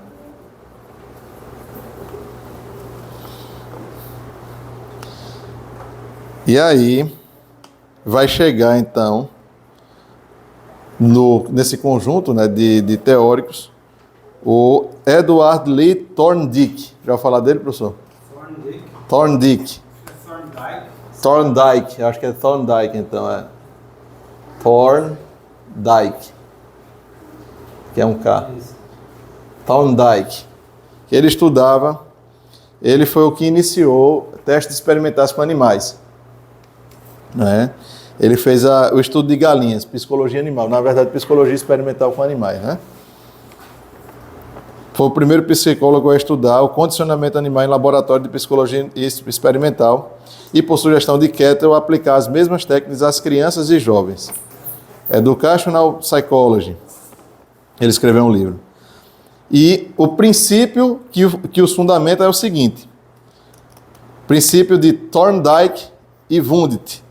e aí vai chegar então nesse conjunto, né, de teóricos o Edward Lee Thorndike. Já ouviu falar dele, professor? Thorndike. Thorndike, acho que é Thorndike, então é Thorndike, que é um K. Thorndike. Ele foi o que iniciou testes experimentais com animais, né? Ele fez o estudo de galinhas, psicologia animal, na verdade psicologia experimental com animais, né? Foi o primeiro psicólogo a estudar o condicionamento animal em laboratório de psicologia experimental e, por sugestão de Kettle, aplicar as mesmas técnicas às crianças e jovens. Educational Psychology. Ele escreveu um livro. E o princípio que os fundamenta é o seguinte: princípio de Thorndike e Wundt.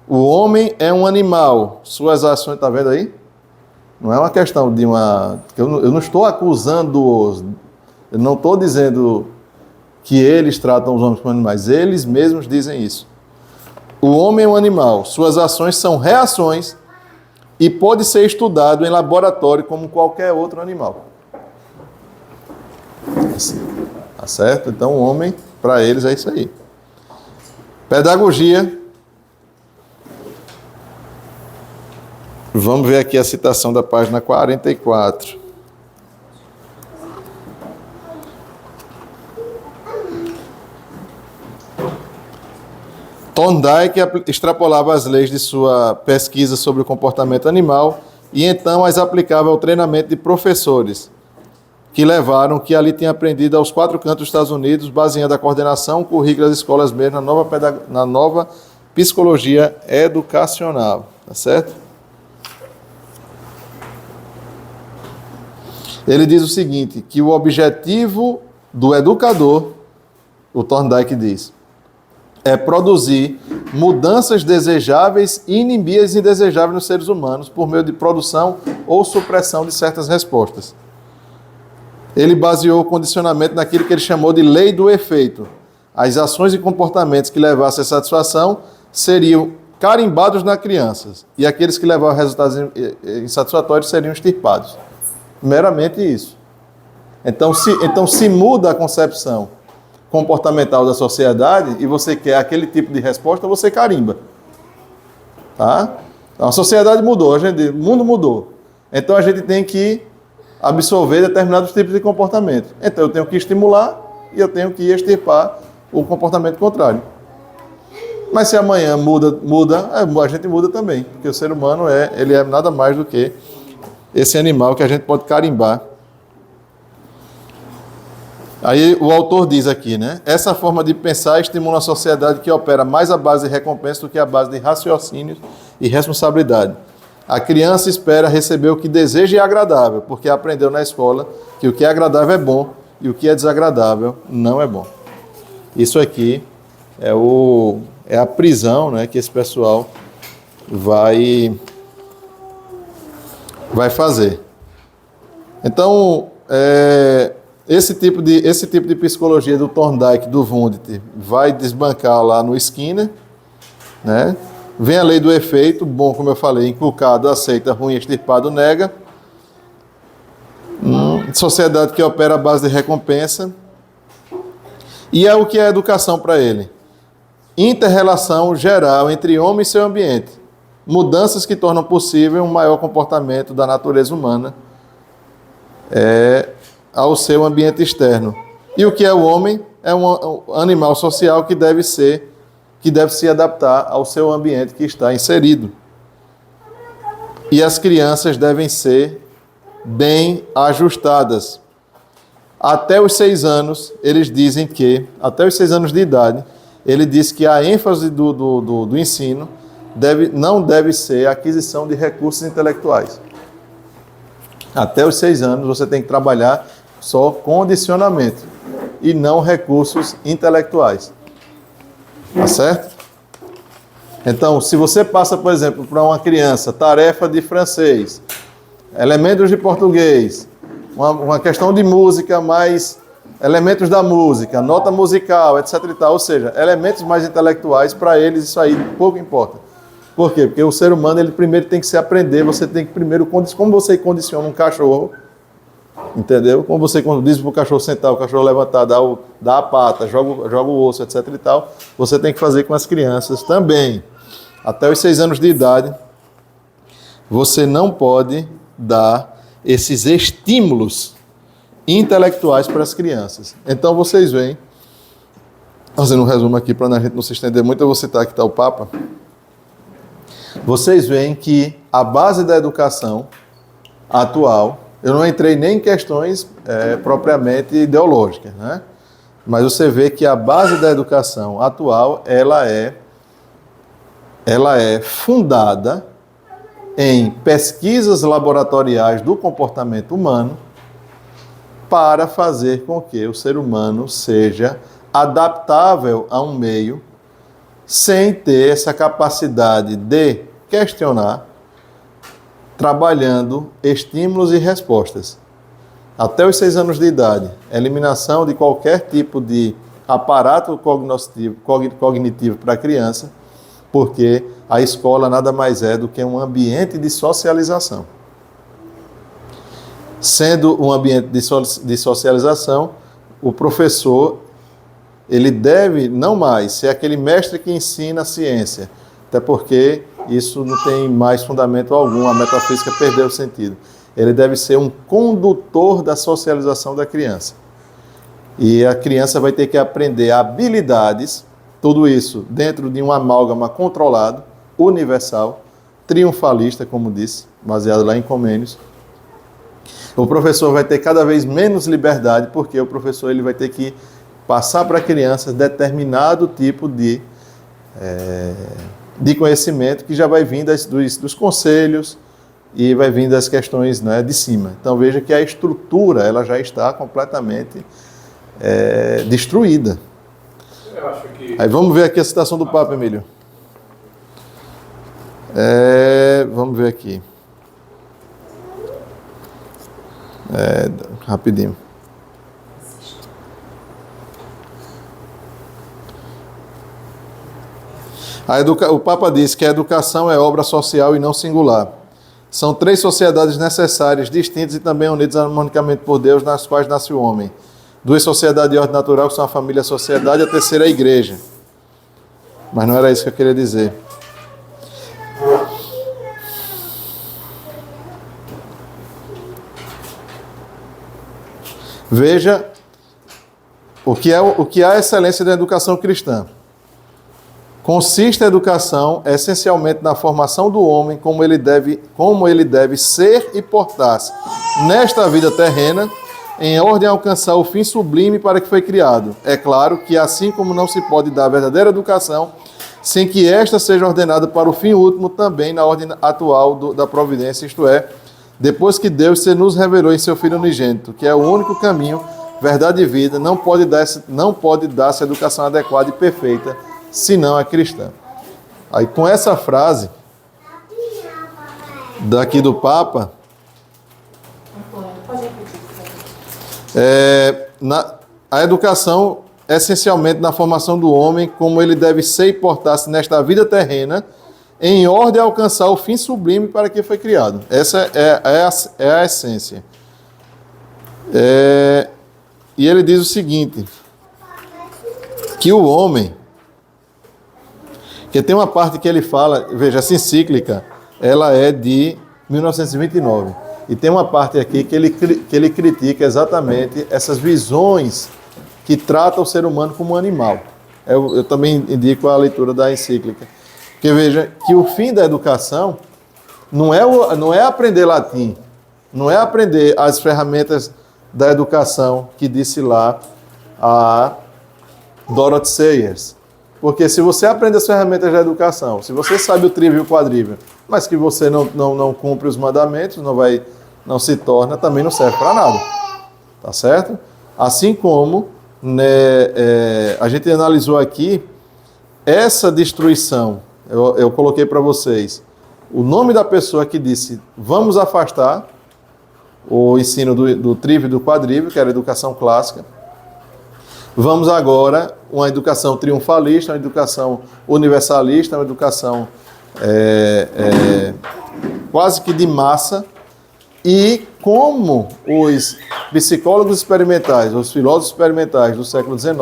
O homem é um animal, suas ações, está vendo aí? Não é uma questão de eu não estou acusando-os, eu não estou dizendo que eles tratam os homens como animais, eles mesmos dizem isso. O homem é um animal, suas ações são reações e pode ser estudado em laboratório como qualquer outro animal. Tá certo? Então o homem, para eles, é isso aí. Pedagogia. Vamos ver aqui a citação da página 44. Thorndike extrapolava as leis de sua pesquisa sobre o comportamento animal e então as aplicava ao treinamento de professores, que levaram o que ali tinha aprendido aos 4 cantos dos Estados Unidos, baseando a coordenação, o currículo das escolas mesmo na nova psicologia educacional. Tá certo? Ele diz o seguinte, que o objetivo do educador, o Thorndike diz, é produzir mudanças desejáveis e inibir as indesejáveis nos seres humanos por meio de produção ou supressão de certas respostas. Ele baseou o condicionamento naquilo que ele chamou de lei do efeito. As ações e comportamentos que levassem à satisfação seriam carimbados nas crianças e aqueles que levavam a resultados insatisfatórios seriam extirpados. Meramente isso. Então se muda a concepção comportamental da sociedade e você quer aquele tipo de resposta, você carimba. Tá? Então, a sociedade mudou, o mundo mudou. Então a gente tem que absorver determinados tipos de comportamento. Então eu tenho que estimular e eu tenho que extirpar o comportamento contrário. Mas se amanhã muda, a gente muda também, porque o ser humano ele é nada mais do que esse animal que a gente pode carimbar. Aí o autor diz aqui, né? Essa forma de pensar estimula uma sociedade que opera mais à base de recompensa do que à base de raciocínio e responsabilidade. A criança espera receber o que deseja e é agradável, porque aprendeu na escola que o que é agradável é bom e o que é desagradável não é bom. Isso aqui é a prisão, né, que esse pessoal vai fazer. Então, esse tipo de psicologia do Thorndike, do Wundt, vai desbancar lá no Skinner, né? Vem a lei do efeito, bom, como eu falei, inculcado, aceita, ruim, extirpado, nega. Sociedade que opera à base de recompensa. E é o que é a educação para ele. Inter-relação geral entre homem e seu ambiente. Mudanças que tornam possível um maior comportamento da natureza humana ao seu ambiente externo. E o que é o homem? É um animal social que deve se adaptar ao seu ambiente que está inserido. E as crianças devem ser bem ajustadas. Até os 6 anos, eles dizem que, até os 6 anos de idade, ele diz que a ênfase do ensino não deve ser a aquisição de recursos intelectuais. Até os 6 anos, você tem que trabalhar só condicionamento e não recursos intelectuais. Tá certo? Então, se você passa, por exemplo, para uma criança tarefa de francês, elementos de português, uma questão de música, mais elementos da música, nota musical, etc. e tal, ou seja, elementos mais intelectuais, para eles isso aí pouco importa. Por quê? Porque o ser humano, ele primeiro tem que se aprender, você tem que primeiro, como você condiciona um cachorro, entendeu? Como você diz para o cachorro sentar, o cachorro levantar, dá a pata, joga o osso, etc. e tal, você tem que fazer com as crianças também. Até os 6 anos de idade, você não pode dar esses estímulos intelectuais para as crianças. Então vocês veem, fazendo um resumo aqui para a gente não se estender muito, eu vou citar aqui está o Papa. Vocês veem que a base da educação atual, eu não entrei nem em questões propriamente ideológicas, né? Mas você vê que a base da educação atual, ela é fundada em pesquisas laboratoriais do comportamento humano para fazer com que o ser humano seja adaptável a um meio sem ter essa capacidade de questionar, trabalhando estímulos e respostas. Até os 6 anos de idade, eliminação de qualquer tipo de aparato cognitivo para a criança, porque a escola nada mais é do que um ambiente de socialização. Sendo um ambiente de socialização, o professor, ele deve não mais ser aquele mestre que ensina a ciência, até porque isso não tem mais fundamento algum, a metafísica perdeu o sentido. Ele deve ser um condutor da socialização da criança. E a criança vai ter que aprender habilidades Tudo isso dentro de um amálgama controlado, universal, triunfalista, como disse, baseado lá em Comênios. O professor vai ter cada vez menos liberdade, porque o professor ele vai ter que passar para a criança determinado tipo de conhecimento que já vai vir dos conselhos e vai vir das questões, né, de cima. Então veja que a estrutura ela já está completamente destruída. Eu acho que... Aí vamos ver aqui a citação do Papa, Emílio. Vamos ver aqui. Rapidinho. O Papa diz que a educação é obra social e não singular. São 3 sociedades necessárias, distintas e também unidas harmonicamente por Deus, nas quais nasce o homem. 2 sociedades de ordem natural, que são a família e a sociedade, e a terceira é a igreja. Mas não era isso que eu queria dizer. Veja o que é a excelência da educação cristã. Consiste a educação essencialmente na formação do homem como ele deve ser e portar-se nesta vida terrena, em ordem a alcançar o fim sublime para que foi criado. É claro que assim como não se pode dar a verdadeira educação sem que esta seja ordenada para o fim último, também na ordem atual da providência, isto é, depois que Deus se nos revelou em seu Filho unigênito, que é o único caminho, verdade e vida, não pode dar-se educação adequada e perfeita, senão a cristã. Aí com essa frase daqui do Papa, a educação essencialmente na formação do homem, como ele deve ser e portar-se nesta vida terrena, em ordem a alcançar o fim sublime para que foi criado. Essa é a essência. E ele diz o seguinte, que o homem, que tem uma parte que ele fala, veja, essa encíclica, ela é de 1929, e tem uma parte aqui que ele critica exatamente essas visões que tratam o ser humano como um animal. Eu também indico a leitura da encíclica. Porque veja que o fim da educação não é aprender latim, não é aprender as ferramentas da educação que disse lá a Dorothy Sayers. Porque se você aprende as ferramentas da educação, se você sabe o trívio e o quadrívio, mas que você não cumpre os mandamentos, não se torna, também não serve para nada. Tá certo? Assim como a gente analisou aqui essa destruição. Eu coloquei para vocês o nome da pessoa que disse: vamos afastar o ensino do trívio e do quadrívio, que era a educação clássica. Vamos agora uma educação triunfalista, uma educação universalista, uma educação quase que de massa. E como os psicólogos experimentais, os filósofos experimentais do século XIX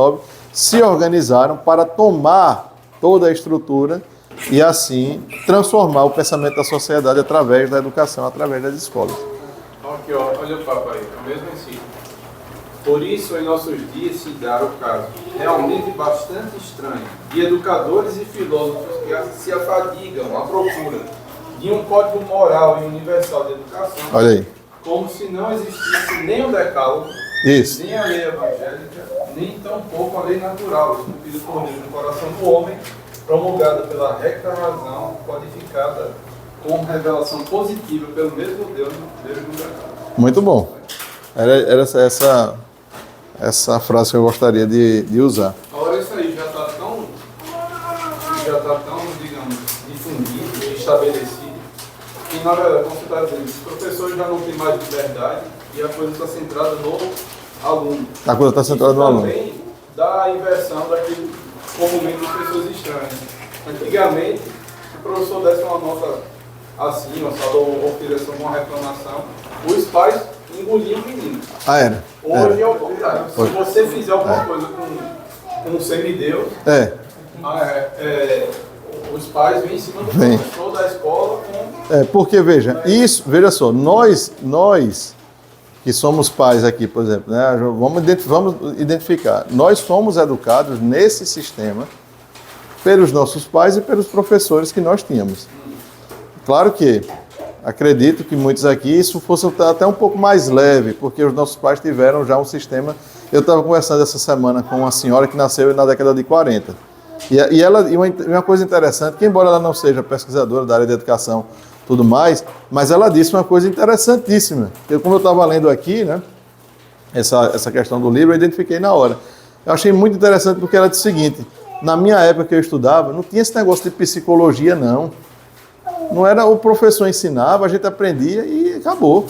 se organizaram para tomar toda a estrutura e assim transformar o pensamento da sociedade através da educação, através das escolas. Aqui, ó, olha o papo aí, a mesma ensino. Por isso, em nossos dias se dá o caso realmente bastante estranho de educadores e filósofos que se afadigam à procura de um código moral e universal de educação. Olha aí. Como se não existisse nem o decálogo, Isso. nem a lei evangélica, nem tampouco a lei natural, esculpida por Deus no coração do homem, promulgada pela recta razão, codificada com revelação positiva pelo mesmo Deus no primeiro decálogo. Muito bom. Era essa frase que eu gostaria de usar. Agora isso aí já está tão, digamos, difundido, estabelecido, que na verdade, como você está dizendo, os professores já não têm mais liberdade e a coisa está centrada no aluno. A coisa está centrada no aluno. Também da inversão daquele comumente das pessoas estranhas. Antigamente, se o professor desse uma nota assim, ou fizesse uma reclamação, os pais engoliam o menino. Era. Hoje é o contrário. Se você fizer alguma coisa com um semideus, os pais vêm em cima do professor da escola com... Porque veja só, nós que somos pais aqui, por exemplo, né, vamos identificar, nós somos educados nesse sistema pelos nossos pais e pelos professores que nós tínhamos. Claro que acredito que muitos aqui isso fosse até um pouco mais leve, porque os nossos pais tiveram já um sistema. Eu estava conversando essa semana com uma senhora que nasceu na década de 40. E uma coisa interessante, que embora ela não seja pesquisadora da área de educação e tudo mais, mas ela disse uma coisa interessantíssima. Como eu estava lendo aqui, né, essa questão do livro, eu identifiquei na hora. Eu achei muito interessante porque ela disse o seguinte: na minha época que eu estudava, não tinha esse negócio de psicologia, não. Não era o professor ensinava, a gente aprendia e acabou.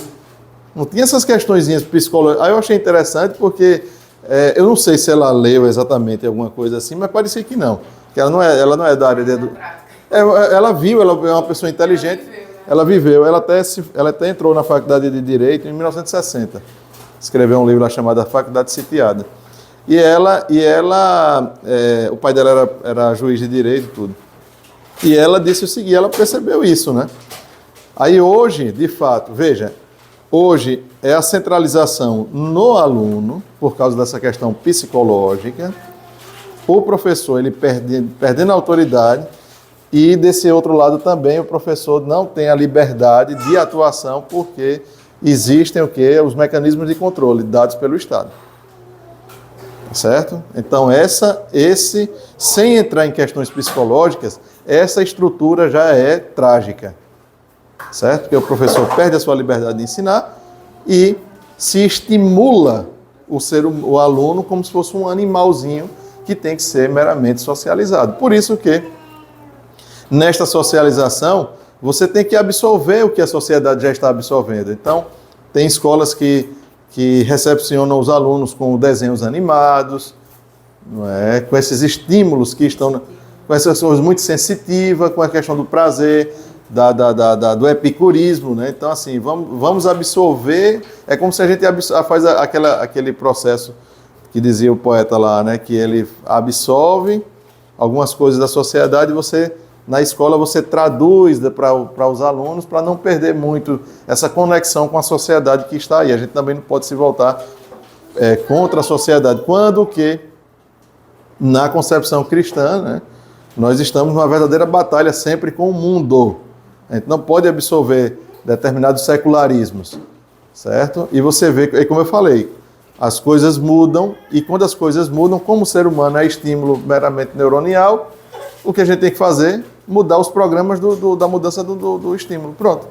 Não tinha essas questõezinhas psicológicas. Aí eu achei interessante porque, eu não sei se ela leu exatamente alguma coisa assim, mas parecia que não. Que ela não é da área de educação. Ela viu, ela é uma pessoa inteligente, ela viveu, ela até entrou na faculdade de Direito em 1960. Escreveu um livro lá chamado A Faculdade Sitiada. E o pai dela era juiz de direito e tudo. E ela disse o seguinte, ela percebeu isso, né? Aí hoje, de fato, veja, hoje é a centralização no aluno, por causa dessa questão psicológica, o professor ele perdendo a autoridade, e desse outro lado também o professor não tem a liberdade de atuação, porque existem os mecanismos de controle dados pelo Estado. Certo? Então, sem entrar em questões psicológicas, essa estrutura já é trágica. Certo? Porque o professor perde a sua liberdade de ensinar e se estimula o aluno como se fosse um animalzinho que tem que ser meramente socializado. Por isso que, nesta socialização, você tem que absorver o que a sociedade já está absorvendo. Então, tem escolas que recepcionam os alunos com desenhos animados, não é? Com esses estímulos que estão, com essas coisas muito sensitivas, com a questão do prazer, do epicurismo, né? Então, assim, vamos absorver, é como se a gente faz aquele processo que dizia o poeta lá, né? Que ele absorve algumas coisas da sociedade e na escola você traduz para os alunos para não perder muito essa conexão com a sociedade que está aí. A gente também não pode se voltar contra a sociedade. Quando que, na concepção cristã, né, nós estamos numa verdadeira batalha sempre com o mundo. A gente não pode absorver determinados secularismos, certo? E você vê, como eu falei, as coisas mudam, e quando as coisas mudam, como o ser humano é estímulo meramente neuronial, o que a gente tem que fazer? Mudar os programas da mudança do estímulo. Pronto.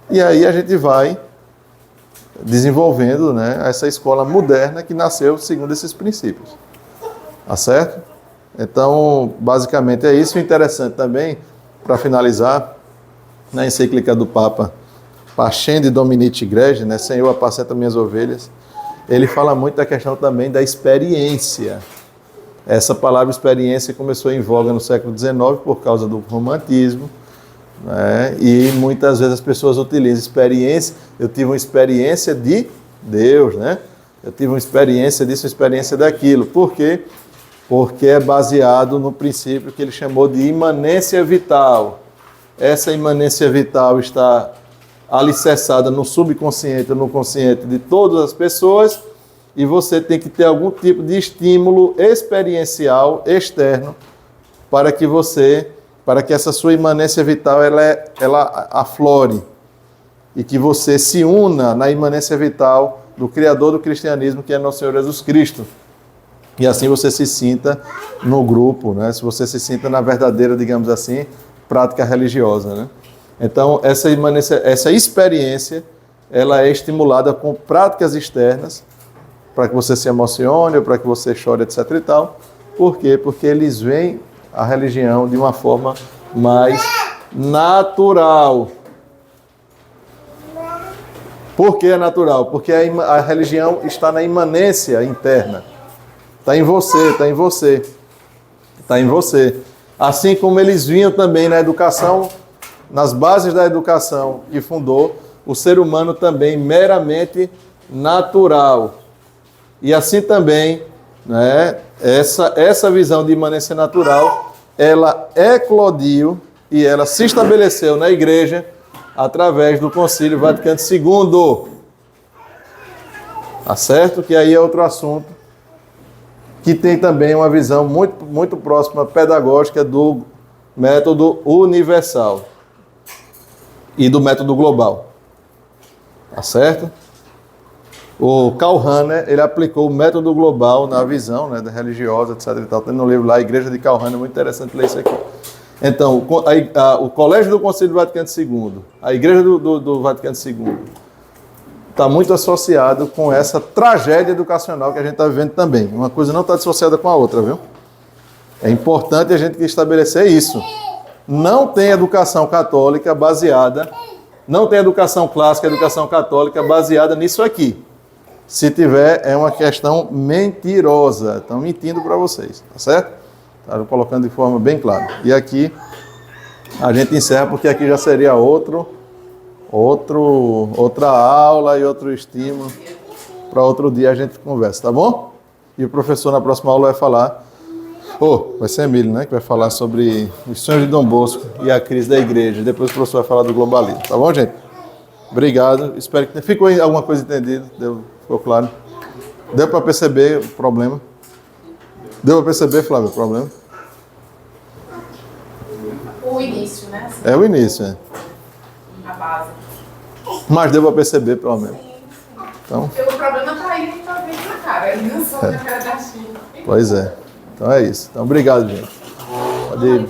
E aí a gente vai desenvolvendo, né, essa escola moderna que nasceu segundo esses princípios. Tá certo? Então, basicamente é isso. Interessante também, para finalizar, na encíclica do Papa Pascendi Dominici Gregi, né, Senhor, apacenta minhas ovelhas, ele fala muito da questão também da experiência. Essa palavra experiência começou em voga no século XIX por causa do romantismo, né? E muitas vezes as pessoas utilizam experiência. Eu tive uma experiência de Deus, né? Eu tive uma experiência disso, uma experiência daquilo. Por quê? Porque é baseado no princípio que ele chamou de imanência vital. Essa imanência vital está alicerçada no subconsciente, no consciente de todas as pessoas, e você tem que ter algum tipo de estímulo experiencial externo para que essa sua imanência vital ela aflore e que você se una na imanência vital do Criador do cristianismo, que é nosso Senhor Jesus Cristo. E assim você se sinta no grupo, né? Se você se sinta na verdadeira, digamos assim, prática religiosa, né? Então, essa experiência, ela é estimulada com práticas externas, para que você se emocione, ou para que você chore, etc. e tal. Por quê? Porque eles veem a religião de uma forma mais natural. Por que é natural? Porque a religião está na imanência interna. Está em você, está em você. Está em você. Assim como eles vinham também na educação, nas bases da educação que fundou, o ser humano também meramente natural. E assim também, né, essa visão de imanência natural, ela eclodiu e ela se estabeleceu na igreja através do Concílio Vaticano II. Tá certo? Que aí é outro assunto que tem também uma visão muito próxima pedagógica do método universal e do método global. Tá certo? O Karl Rahner, ele aplicou o método global na visão, né, da religiosa, etc. E tal. Tem no livro lá, a Igreja de Karl Rahner, é muito interessante ler isso aqui. Então, o Colégio do Concílio Vaticano II, a Igreja do Vaticano II, está muito associado com essa tragédia educacional que a gente está vivendo também. Uma coisa não está dissociada com a outra, viu? É importante a gente estabelecer isso. Não tem educação católica baseada, não tem educação clássica, educação católica baseada nisso aqui. Se tiver, é uma questão mentirosa. Estão mentindo para vocês, tá certo? Estão colocando de forma bem clara. E aqui a gente encerra, porque aqui já seria outra aula e outro estímulo. Para outro dia a gente conversa, tá bom? E o professor na próxima aula vai falar, vai ser Emílio, né? Que vai falar sobre os sonhos de Dom Bosco e a crise da igreja. Depois o professor vai falar do globalismo, tá bom, gente? Obrigado. Espero que ficou alguma coisa entendida. Ficou claro? Deu para perceber o problema? Deu para perceber, Flávio, o problema? O início, né? Assim, É o início, é. a base. Mas deu para perceber, pelo menos. Então, Porque o problema tá aí, a gente tá vendo na cara. Ele não sou na cara da China. pois é. Então é isso. Então, obrigado, gente. Pode ir.